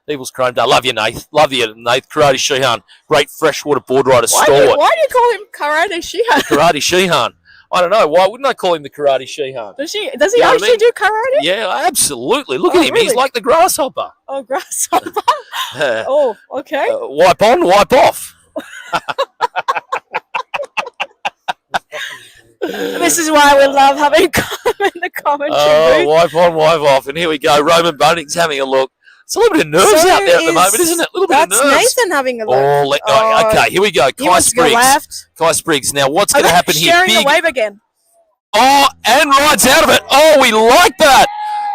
people's Chrome Dome. Love you, Nath. Love you, Nath. Karate Sheehan. Great freshwater Boardrider stalwart. Why do you call him Karate Sheehan? Karate Sheehan. I don't know. Why wouldn't I call him the Karate Sheehan? Does he actually do karate? Yeah, absolutely. Look at him. Really? He's like the grasshopper. Oh, grasshopper. Oh, okay. Wipe on, wipe off. This is why we love having in the commentary booth. Wipe on, wipe off. And here we go. Roman Bunting's having a look. It's a little bit of nerves out there at the moment, isn't it? A little bit of nerves. That's Nathan having a look. Okay, here we go. Kai Spriggs. Kai Spriggs. Now, what's going to happen here? Sharing the wave again. Oh, and rides out of it. Oh, we like that.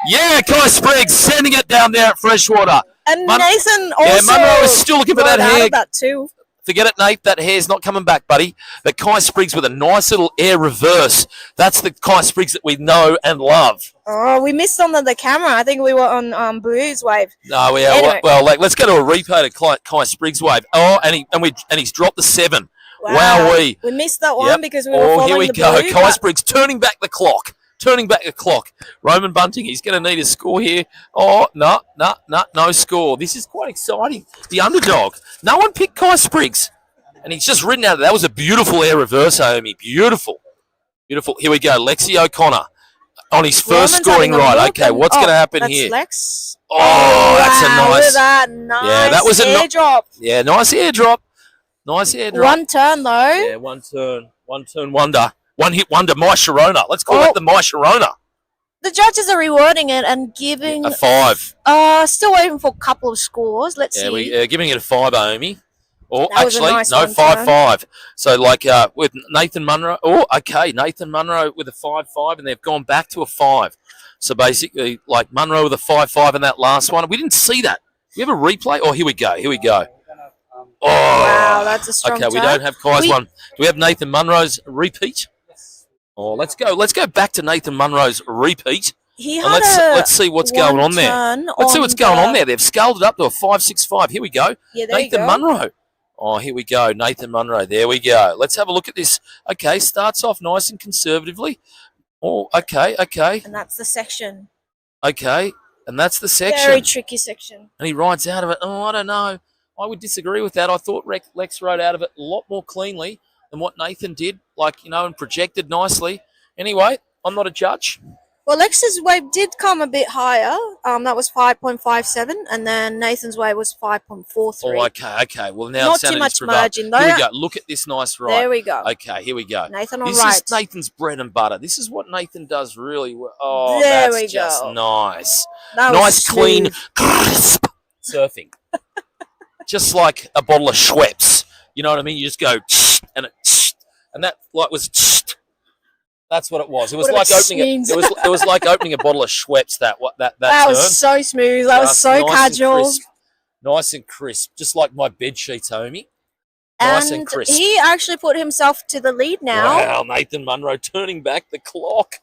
Yeah, Kai Spriggs sending it down there at Freshwater. And Nathan also. Yeah, Munro is still looking for that hair. That too. Forget it, Nate. That hair's not coming back, buddy. But Kai Spriggs with a nice little air reverse. That's the Kai Spriggs that we know and love. Oh, we missed on the camera. I think we were on Blue's wave. No, yeah. Anyway. Well, let's go to a replay to Kai Spriggs wave. Oh, and he's dropped the 7. Wow. We missed that one because we were following here we the go. blue, Kai Spriggs turning back the clock. Roman Bunting, he's going to need a score here. Oh, no score. This is quite exciting. The underdog. No one picked Kai Spriggs. And he's just ridden out of that. That was a beautiful air reverse, Ayumi. Beautiful. Here we go. Lexi O'Connor on his first scoring ride. Okay, what's going to happen here? Lex. Oh, that's a nice. Look at that. Nice yeah, that was airdrop. Yeah, nice airdrop. One turn, though. Yeah, one turn wonder. One hit wonder, My Sharona. Let's call it the My Sharona. The judges are rewarding it and giving... A 5. Still waiting for a couple of scores. Let's see. We're giving it a 5, Ayumi. Or that actually, nice no, 5-5. So, with Nathan Munro... Oh, okay, Nathan Munro with a 5-5, and they've gone back to a 5. So, basically, Munro with a 5-5 in that last one. We didn't see that. We have a replay? Oh, here we go. Oh, wow, that's a strong turn. We don't have Kai's one. Do we have Nathan Munro's repeat? Oh, let's go back to Nathan Munro's repeat. Let's see what's going on there. Let's see what's going on there. They've scaled it up to a 5-6-5. Here we go. Yeah, there Nathan you go. Munro. Oh, here we go. Nathan Munro. There we go. Let's have a look at this. Okay, starts off nice and conservatively. Oh, okay. And that's the section. Okay, and that's the section. Very tricky section. And he rides out of it. Oh, I don't know. I would disagree with that. I thought Lex rode out of it a lot more cleanly than what Nathan did, and projected nicely. Anyway, I'm not a judge. Well, Lex's wave did come a bit higher. That was 5.57, and then Nathan's wave was 5.43. Oh, okay. Well, now Not too sanity's much prevailed. margin, though. Here we go. Look at this nice right. There we go. Okay, here we go. Nathan on This right. is Nathan's bread and butter. This is what Nathan does really well. Oh, There that's we just go. nice. That was Nice, clean, smooth. crisp surfing. Just like a bottle of Schweppes. You know what I mean? You just go and that like was. That's what it was. It was What like it opening means. it was like opening a bottle of Schweppes. That That turn. was so smooth. That was Just so nice casual. and crisp. Nice and crisp, just like my bed sheets, Ayumi. Nice and crisp. He actually put himself to the lead now. Wow, Nathan Munro turning back the clock.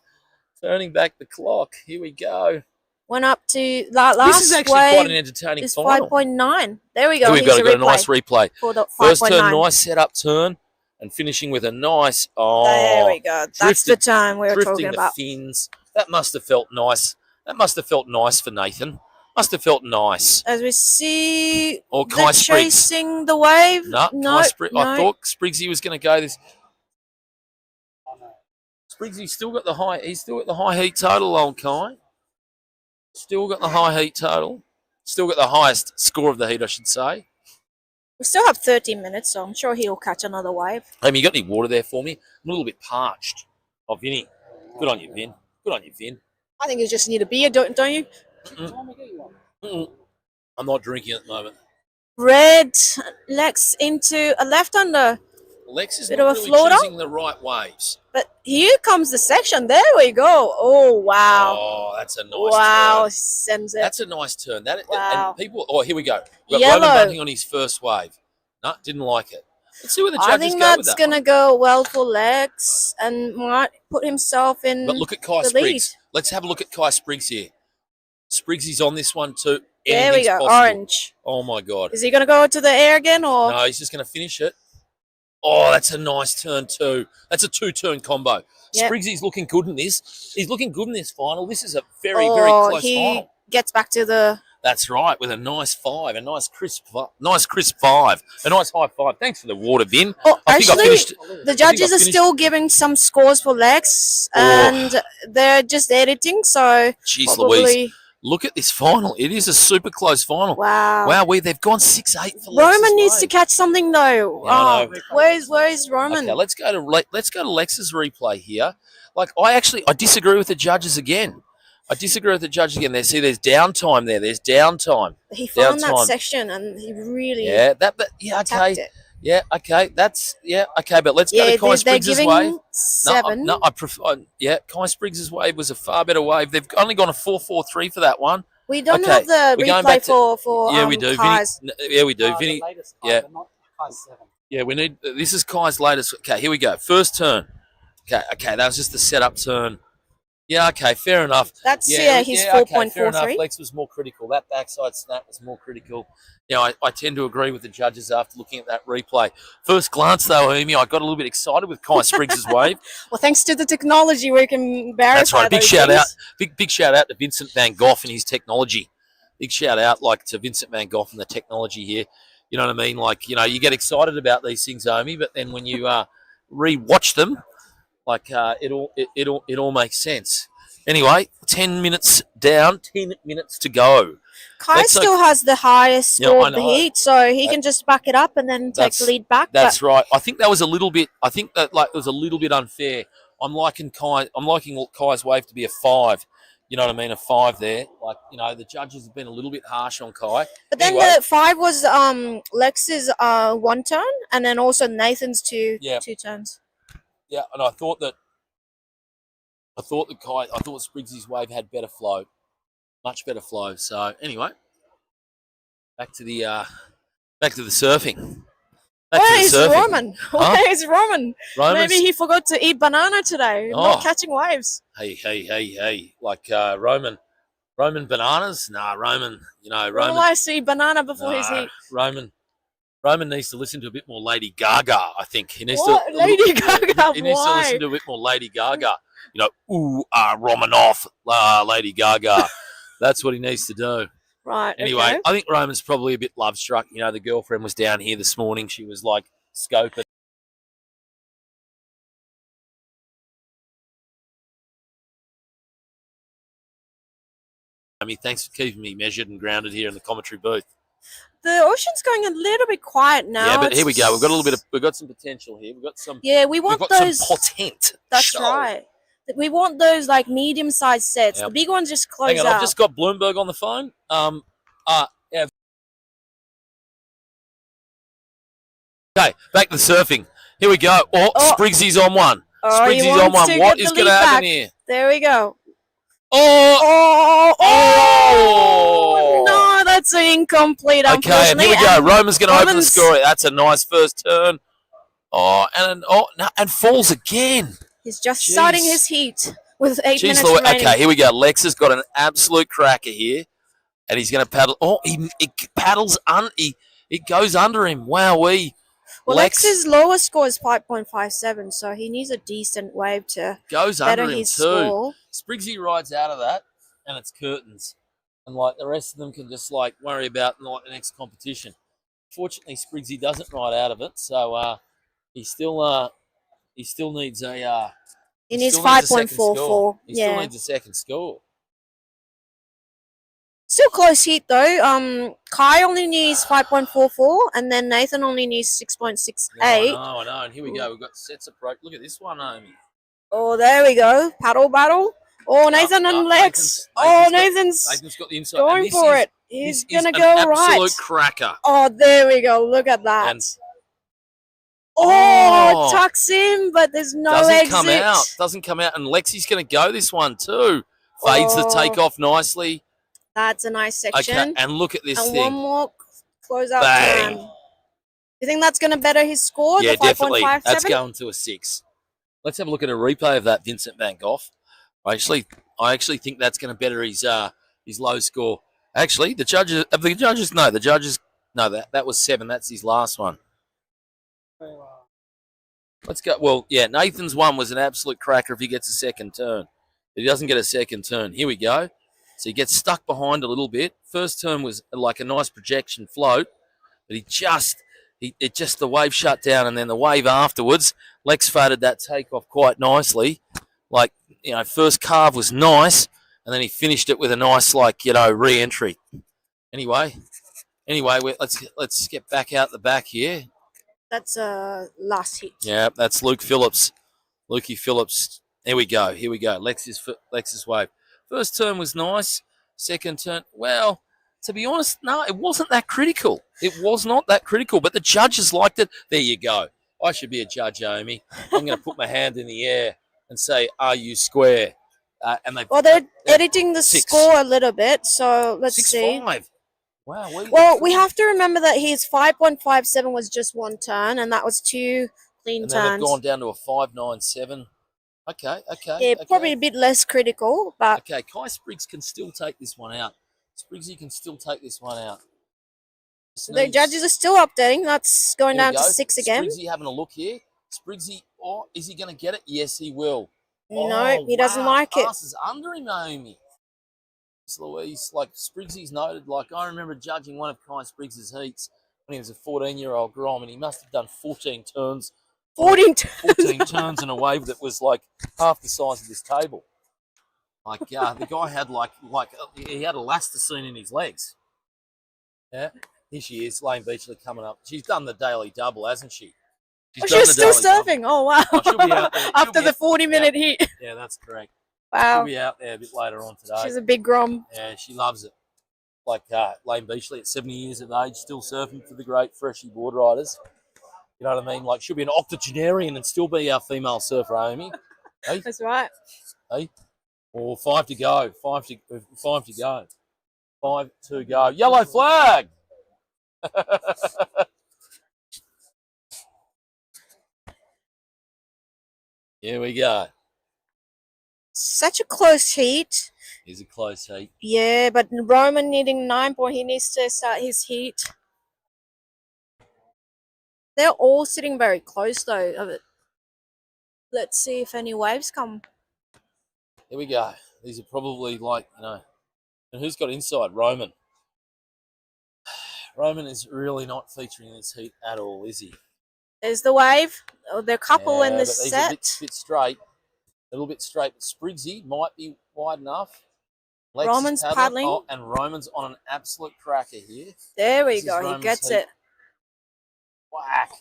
Turning back the clock. Here we go. Went up to that last This is actually wave quite an entertaining is final. 5.9. There we go. Here we've Here's got a replay nice replay. for the First 5.9. turn, nice setup turn, and finishing with a nice. Oh, There we go. That's the drifted- time we were drifting talking the about. fins. That must have felt nice. That must have felt nice for Nathan. Must have felt nice. As we see, Or they're Kai Spriggs. chasing the wave. No, No, I thought Spriggsy was going to go this. Spriggsy's still got the high. He's still got the high heat total, old Kai. Still got the high heat total. Still got the highest score of the heat, I should say. We still have 13 minutes, so I'm sure he'll catch another wave. Hey, you got any water there for me? I'm a little bit parched. Oh, Vinny. Good on you, Vin. Good on you, Vin. I think you just need a beer, don't you? I'm not drinking at the moment. Red Lex into a left under, Lex is Bit not of a really floater. choosing the right waves. but here comes the section. There we go. Oh wow! Oh, that's a nice Wow, turn. sends it. That's a nice turn. Wow. And people. Oh, here we go. We've got Yellow. Roman Bunting on his first wave. No, didn't like it. Let's see where the judges I think go with that's that gonna one. go well for Lex and might put himself in. But look at Kai the Spriggs. lead. Let's have a look at Kai Spriggs here. Spriggsy's on this one too. There we Anything's go. possible. Orange. Oh my God. Is he gonna go to the air again or? No, he's just going to finish it. Oh, that's a nice turn too. That's a two-turn combo. Yep. Spriggsy's looking good in this. He's looking good in this final. This is a very, Oh, very close he final. gets back to the. That's right, with a nice five, a nice crisp five, a nice high five. Thanks for the water, Vin. Oh, I think I actually, finished. the judges are still giving some scores for Lex, Oh. and they're just editing. So Jeez Louise, probably. look at this final. It is a super close final. Wow. Wow, they've gone 6-8 for Lex's Roman needs to wave. catch something though. Yeah, I know. Where's Roman? Okay, let's go to Lex's replay here. Like I disagree with the judges again. There's downtime there. There's downtime. He found that Downtime. section and he really Yeah, tapped okay. it. Yeah, okay. But let's go Yeah, to Kai they're Spriggs' giving wave. seven. No, I prefer. Yeah, Kai Spriggs' wave was a far better wave. They've only gone a 4.43 for that one. We don't Okay, have the we're going replay back for Yeah, we do. Kai's. Yeah, we do. Vinny. The latest yeah. but not Kai's 7. Yeah, we need. This is Kai's latest. Okay, here we go. First turn. Okay, that was just the setup turn. Yeah, okay, fair enough. That's he's he's 4.43. Lex was more critical. That backside snap was more critical. I tend to agree with the judges after looking at that replay. First glance, though, Ayumi, I got a little bit excited with Kai Spriggs' wave. Well, thanks to the technology, we can verify. That's right. Big those shout things. out. Big shout out to Vincent van Gogh and his technology. Big shout out, to Vincent van Gogh and the technology here. You know what I mean? You get excited about these things, Ayumi, but then when you re-watch them, it all makes sense. Anyway, 10 minutes down, 10 minutes to go. Kai That's still has the highest Yeah, score I of the know. heat, so he can just back it up and then take the lead back. That's right. I think that was a little bit. I think that it was a little bit unfair. I'm liking Kai's wave to be a 5. You know what I mean? A 5 there. The judges have been a little bit harsh on Kai. But then Anyway. the 5 was Lex's 1 turn, and then also Nathan's 2 turns. Yeah, and I thought Spriggs' wave had better flow, much better flow. So anyway, back to the surfing. Where is Roman? Huh? Where is Roman? Roman's- Maybe he forgot to eat banana today. Not Oh. catching waves. Hey! Roman bananas? Nah, Roman. Roman Roman. likes to eat banana before his heat. Roman needs to listen to a bit more Lady Gaga. I think he needs What? to. Lady Gaga? He needs to Why? listen to a bit more Lady Gaga. Romanoff, Lady Gaga. That's what he needs to do. Right. Anyway, okay. I think Roman's probably a bit love struck. The girlfriend was down here this morning. She was scoping. Ayumi. Thanks for keeping me measured and grounded here in the commentary booth. The ocean's going a little bit quiet now. Yeah, but here we go. We've got some potential here. We've got some. Yeah, we want We've got those. some potent. That's show. right. We want those like medium-sized sets. Yep. The big ones just close Hang on, out. I've just got Bloomberg on the phone. Yeah. Okay, back to the surfing. Here we go. Sprigsy's on one. Sprigsy's on one. What is going to happen here? There we go. Oh! No, that's an incomplete. Okay, and here we go. Roman's going to open the score. That's a nice first turn. And falls again. He's just starting his heat with 8 minutes remaining. Okay, here we go. Lex has got an absolute cracker here, and he's going to paddle. He paddles it goes under him. Wowee. Well, Lex's lowest score is 5.57, so he needs a decent wave to better his score. Sprigsy rides out of that, and it's curtains, and like the rest of them can just like worry about the next competition. Fortunately, Sprigsy doesn't ride out of it, so he still needs a. He needs 5.44. He still needs a second score. Still close heat though. Kai only needs 5.44, and then Nathan only needs 6.68. I know. And here we go. We've got sets approach. Look at this one, Ayumi. Oh, there we go. Paddle battle. Oh, Nathan and Lex. Nathan's got the inside. going for it. He's gonna go right. Absolute cracker. Oh, there we go. Look at that. It tucks in, but there's no exit. Doesn't come out. And Lexi's going to go this one too. Fades the takeoff nicely. That's a nice section. Okay, and look at this thing. And one more close-out turn. You think that's going to better his score? Yeah, the definitely. 5.57? That's going to a 6. Let's have a look at a replay of that Vincent van Gogh. I actually think that's going to better his low score. Actually, the judges no, that was 7. That's his last one. Let's go. Well, yeah, Nathan's one was an absolute cracker if he gets a second turn. But he doesn't get a second turn. Here we go. So he gets stuck behind a little bit. First turn was like a nice projection float, but the wave shut down, and then the wave afterwards, Lex faded that takeoff quite nicely. Like, first carve was nice, and then he finished it with a nice, re-entry. Anyway, let's get back out the back here. That's last hit. Yeah, that's Luke Phillips. Lukey Phillips. Here we go. Lex's wave. First turn was nice. Second turn, well, to be honest, no, it wasn't that critical. It was not that critical, but the judges liked it. There you go. I should be a judge, Ayumi. I'm going to put my hand in the air and say, "Are you square?" They're editing the score a little bit, so let's see. 6-5. Wow. Well, we have to remember that his 5.57 was just one turn, and that was 2 clean and turns. Then they've gone down to a 5.97. Okay. Yeah, probably a bit less critical, but... Okay, Kai Spriggs can still take this one out. Spriggsy can still take this one out. The judges are still updating. That's going down to 6 again. Spriggsy having a look here. Spriggsy, is he going to get it? Yes, he will. No, he doesn't like it. Passes under him, Ayumi. Louise, Spriggsy's noted, I remember judging one of Kai Spriggs' heats when he was a 14-year-old Grom, and he must have done 14 turns. 14 turns in a wave that was half the size of this table. The guy had he had elasticine in his legs. Yeah, here she is, Layne Beachley coming up. She's done the daily double, hasn't she? She's still surfing. Oh wow! She'll be out there. After the 40-minute heat. Yeah, that's correct. Wow. She'll be out there a bit later on today. She's a big Grom. Yeah, she loves it. Layne Beachley at 70 years of age, still surfing for the great Freshie Boardriders. You know what I mean? She'll be an octogenarian and still be our female surfer, Ayumi. Hey? That's right. Hey? Or 5 to go. 5 to go. 5 to go. Yellow flag! Here we go. Such a close heat. It's a close heat. Yeah, but Roman needing 9 points. He needs to start his heat. They're all sitting very close, though. Let's see if any waves come. Here we go. These are probably And who's got inside? Roman. Roman is really not featuring in this heat at all, is he? There's the wave. Oh, the couple in the set. A bit straight. A little bit straight. But Spriggsy might be wide enough. Lex Roman's is paddling. Oh, and Roman's on an absolute cracker here. There we This is go. He Roman's gets heat. it. Whack.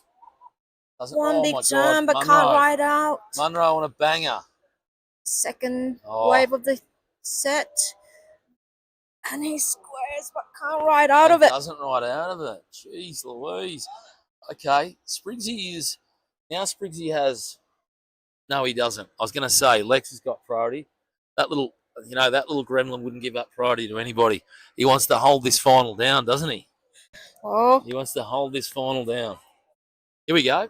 Doesn't, One oh big my turn, God. but can't Munro. ride out. Munro on a banger. Second Oh. wave of the set. And he squares, but can't ride out of And it. Doesn't ride out of it. Jeez Louise. Okay, Sprigsy is... Now Sprigsy has... No, he doesn't. I was going to say, Lex has got priority. That little gremlin wouldn't give up priority to anybody. He wants to hold this final down, doesn't he? Oh, He wants to hold this final down. Here we go.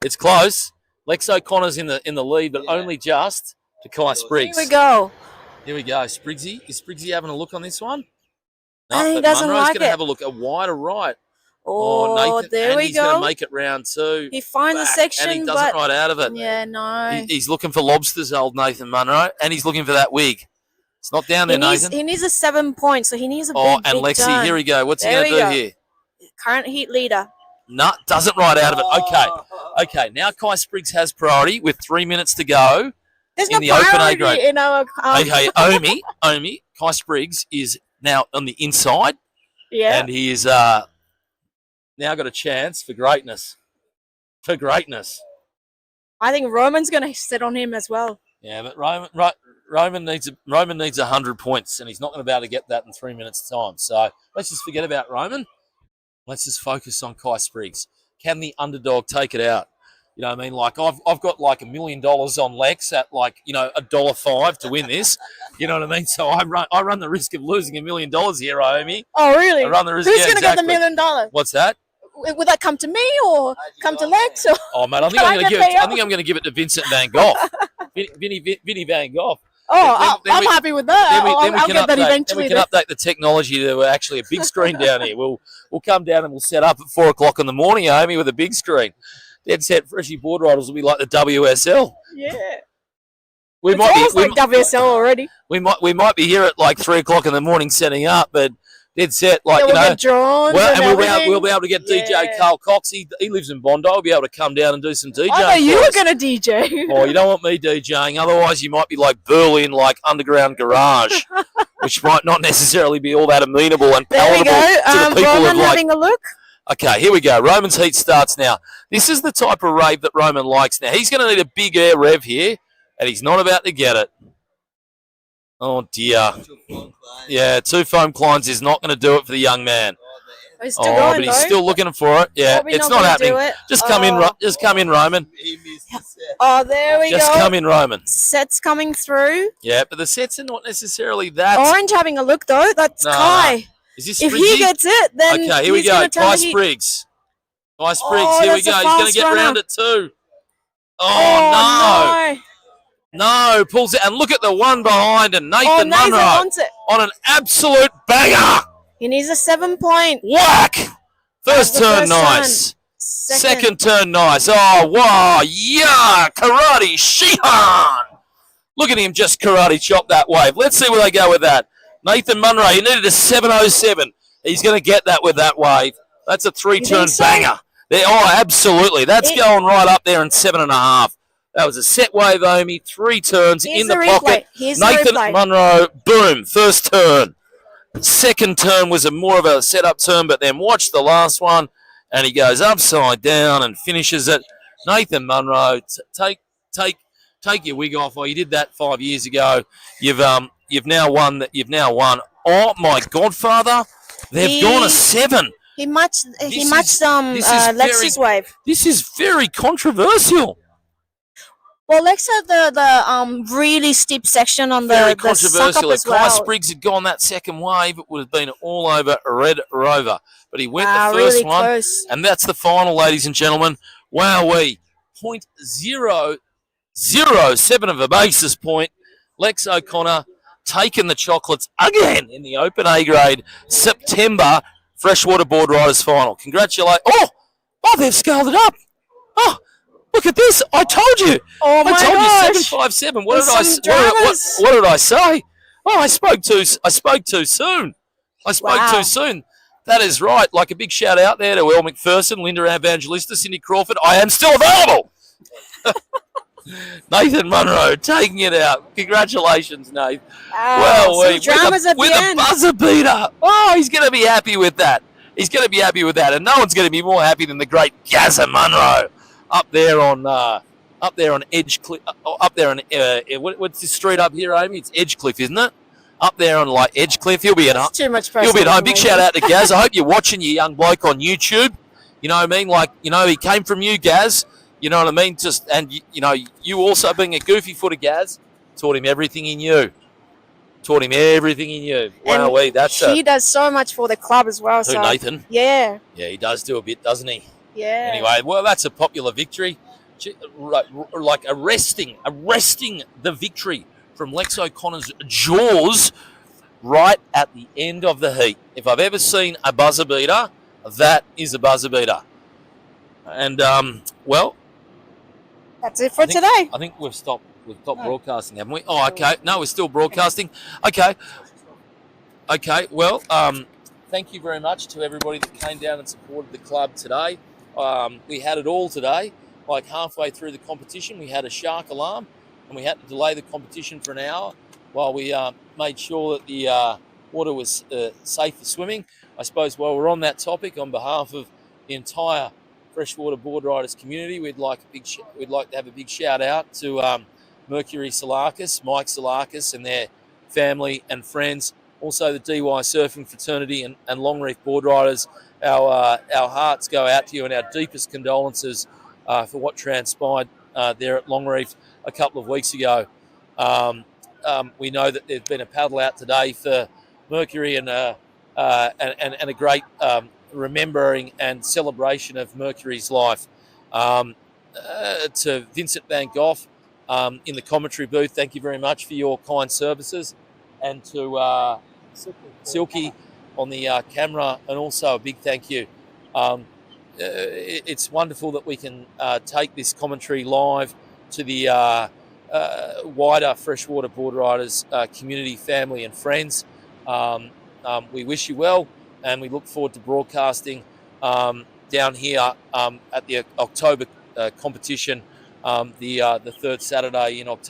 It's close. Lex O'Connor's in the lead, but only just to Kai Spriggs. here we go. Here we go. Sprigsy. Is Sprigsy having a look on this one? And he but doesn't Munro's like going to it. have a look. A wider right. Oh, Nathan, there and we he's going to go. make it round two. He finds a section, and he doesn't but ride out of it. yeah, no. He's looking for lobsters, old Nathan Munro, and he's looking for that wig. It's not down there, Nathan. He needs a 7 point, so he needs a Oh, big, and big Lexi, turn. here we go. What's he There going to we do go. here? Current heat leader. No, doesn't ride out of it. Okay. Now Kai Spriggs has priority with 3 minutes to go. There's In no the open A priority grade. in our. Okay, Omi, Kai Spriggs is now on the inside, yeah. and he is now got a chance for greatness. For greatness. I think Roman's going to sit on him as well. Yeah, but Roman needs 100 points, and he's not going to be able to get that in 3 minutes' time. So let's just forget about Roman. Let's just focus on Kai Spriggs. Can the underdog take it out? You know what I mean? Like I've got like $1 million on Lex at like $1.05 to win this. You know what I mean? So I run the risk of losing $1 million here, Ayumi. Oh, really? I run the risk. Who's yeah, going to exactly. get the $1 million? What's that? Would that come to me or come to Lex? Or? Oh mate, I think I'm going to give it to Vincent Van Gogh. Vinny Van Gogh. Oh, Then I'm we- happy with that. I'll get that eventually. Then we can update the technology to actually a big screen down here. We'll come down and we'll set up at 4 o'clock in the morning, Amy, with a big screen. Dead set Freshie Boardriders will be like the WSL. Yeah. We It's might almost be like WSL already. we might be here at like 3 o'clock in the morning setting up, but dead set like We'll get drones we'll be everything. able to get DJ Yeah. Carl Cox. He lives in Bondi. We'll be able to come down and do some DJing. I thought you for were us. going to DJ. Oh, you don't want me DJing. Otherwise, you might be like Berlin, like underground garage, which might not necessarily be all that amenable and There we palatable go. to the people Roman of like. having a look. Okay, here we go. Roman's heat starts now. This is the type of rave that Roman likes. Now he's going to need a big air rev here, and he's not about to get it. Oh dear. Yeah, 2 foam climbs is not going to do it for the young man. He's still going, But he's though. still looking for it. Yeah, Probably it's not not gonna do happening. it. Just come in, Oh. just come in, Roman. Oh, there we Just go. come in, Roman. Set's coming through. Yeah, but the sets are not necessarily that. Orange having a look, though. That's No, Kai. Is this If Spriggsy? he gets it, then Okay, here we he's go. gonna turn Kai the heat. Spriggs. Kai Spriggs, Oh, here we that's go. a He's going to fast get runner. round it too. Oh, Oh, no. no. Pulls it. And look at the one behind, and Oh, Nathan Nathan Munro wants it. on an absolute banger. He needs a 7 point. Whack. First the turn, first nice. turn. Second turn, nice. Oh, wow. Yeah. Karate Shihan. Look at him just karate chop that wave. Let's see where they go with that. Nathan Munro, he needed a 707. He's going to get that with that wave. That's a 3-turn so? banger. Oh, absolutely. That's going right up there in 7.5. That was a set wave, Omi. 3 turns Here's in the the pocket. replay. Here's the Nathan replay. Munro, boom, first turn. Second turn was more of a setup turn, but then watch the last one, and he goes upside down and finishes it. Nathan Munro, take your wig off. Well, you did that 5 years ago. You've now won. Oh my Godfather, they've gone a 7. He matched this Lex's wave. This is very controversial. Well, Lex had the really steep section on Very the suck up controversial. as If Kai well. Spriggs had gone that second wave, it would have been all over Red Rover. But he went Wow, the first really one, close. and that's the final, ladies and gentlemen. Wowee. 0.007 of a basis point. Lex O'Connor taking the chocolates again in the Open A grade September Freshwater Boardriders final. Congratulations. Oh, they've scaled it up. Oh, look at this. I told you. Oh my I told gosh. you 757. There's some dramas. What did I say? Oh, I spoke too soon. I spoke Wow. too soon. That is right. Like a big shout out there to Elle McPherson, Linda Evangelista, Cindy Crawford. I am still available. Nathan Munro taking it out. Congratulations, Nate. Some dramas at with the a end. buzzer beater. Oh, he's going to be happy with that. He's going to be happy with that, and no one's going to be more happy than the great Gazza Munro up there on Edgecliff. Up there on what's this street up here, Amy? It's Edgecliff, isn't it? Up there on like Edgecliff. He'll be at home. Too much He'll be at home. Big personal shout out to Gaz. I hope you're watching, you young bloke on YouTube. You know what I mean? Like, you know, he came from you, Gaz. You know what I mean? Just and you know, you also being a goofy footer, Gaz, taught him everything he knew. Taught him everything he knew. Wow, he does so much for the club as well. Who, So Nathan? yeah, Yeah, he does do a bit, doesn't he? yeah. Anyway, well, that's a popular victory. Like arresting the victory from Lex O'Connor's jaws right at the end of the heat. If I've ever seen a buzzer beater, that is a buzzer beater. And well, That's it for today. I think we've stopped broadcasting, haven't we? Oh, okay. No, we're still broadcasting. Okay. Okay. Well, thank you very much to everybody that came down and supported the club today. We had it all today. Like halfway through the competition, we had a shark alarm, and we had to delay the competition for an hour while we made sure that the water was safe for swimming. I suppose while we're on that topic, on behalf of the entire Freshwater Boardriders community, we'd like to have a big shout out to Mercury Salakis, Mike Salakis, and their family and friends. Also, the DY Surfing Fraternity and Longreef Boardriders. Our hearts go out to you, and our deepest condolences for what transpired there at Longreef a couple of weeks ago. We know that there's been a paddle out today for Mercury and a great remembering and celebration of Mercury's life. To Vincent Van Gogh in the commentary booth, thank you very much for your kind services, and to Silke on the camera, and also a big thank you. It's wonderful that we can take this commentary live to the wider Freshwater Boardriders community, family and friends. We wish you well, and we look forward to broadcasting down here at the October competition, the third Saturday in October.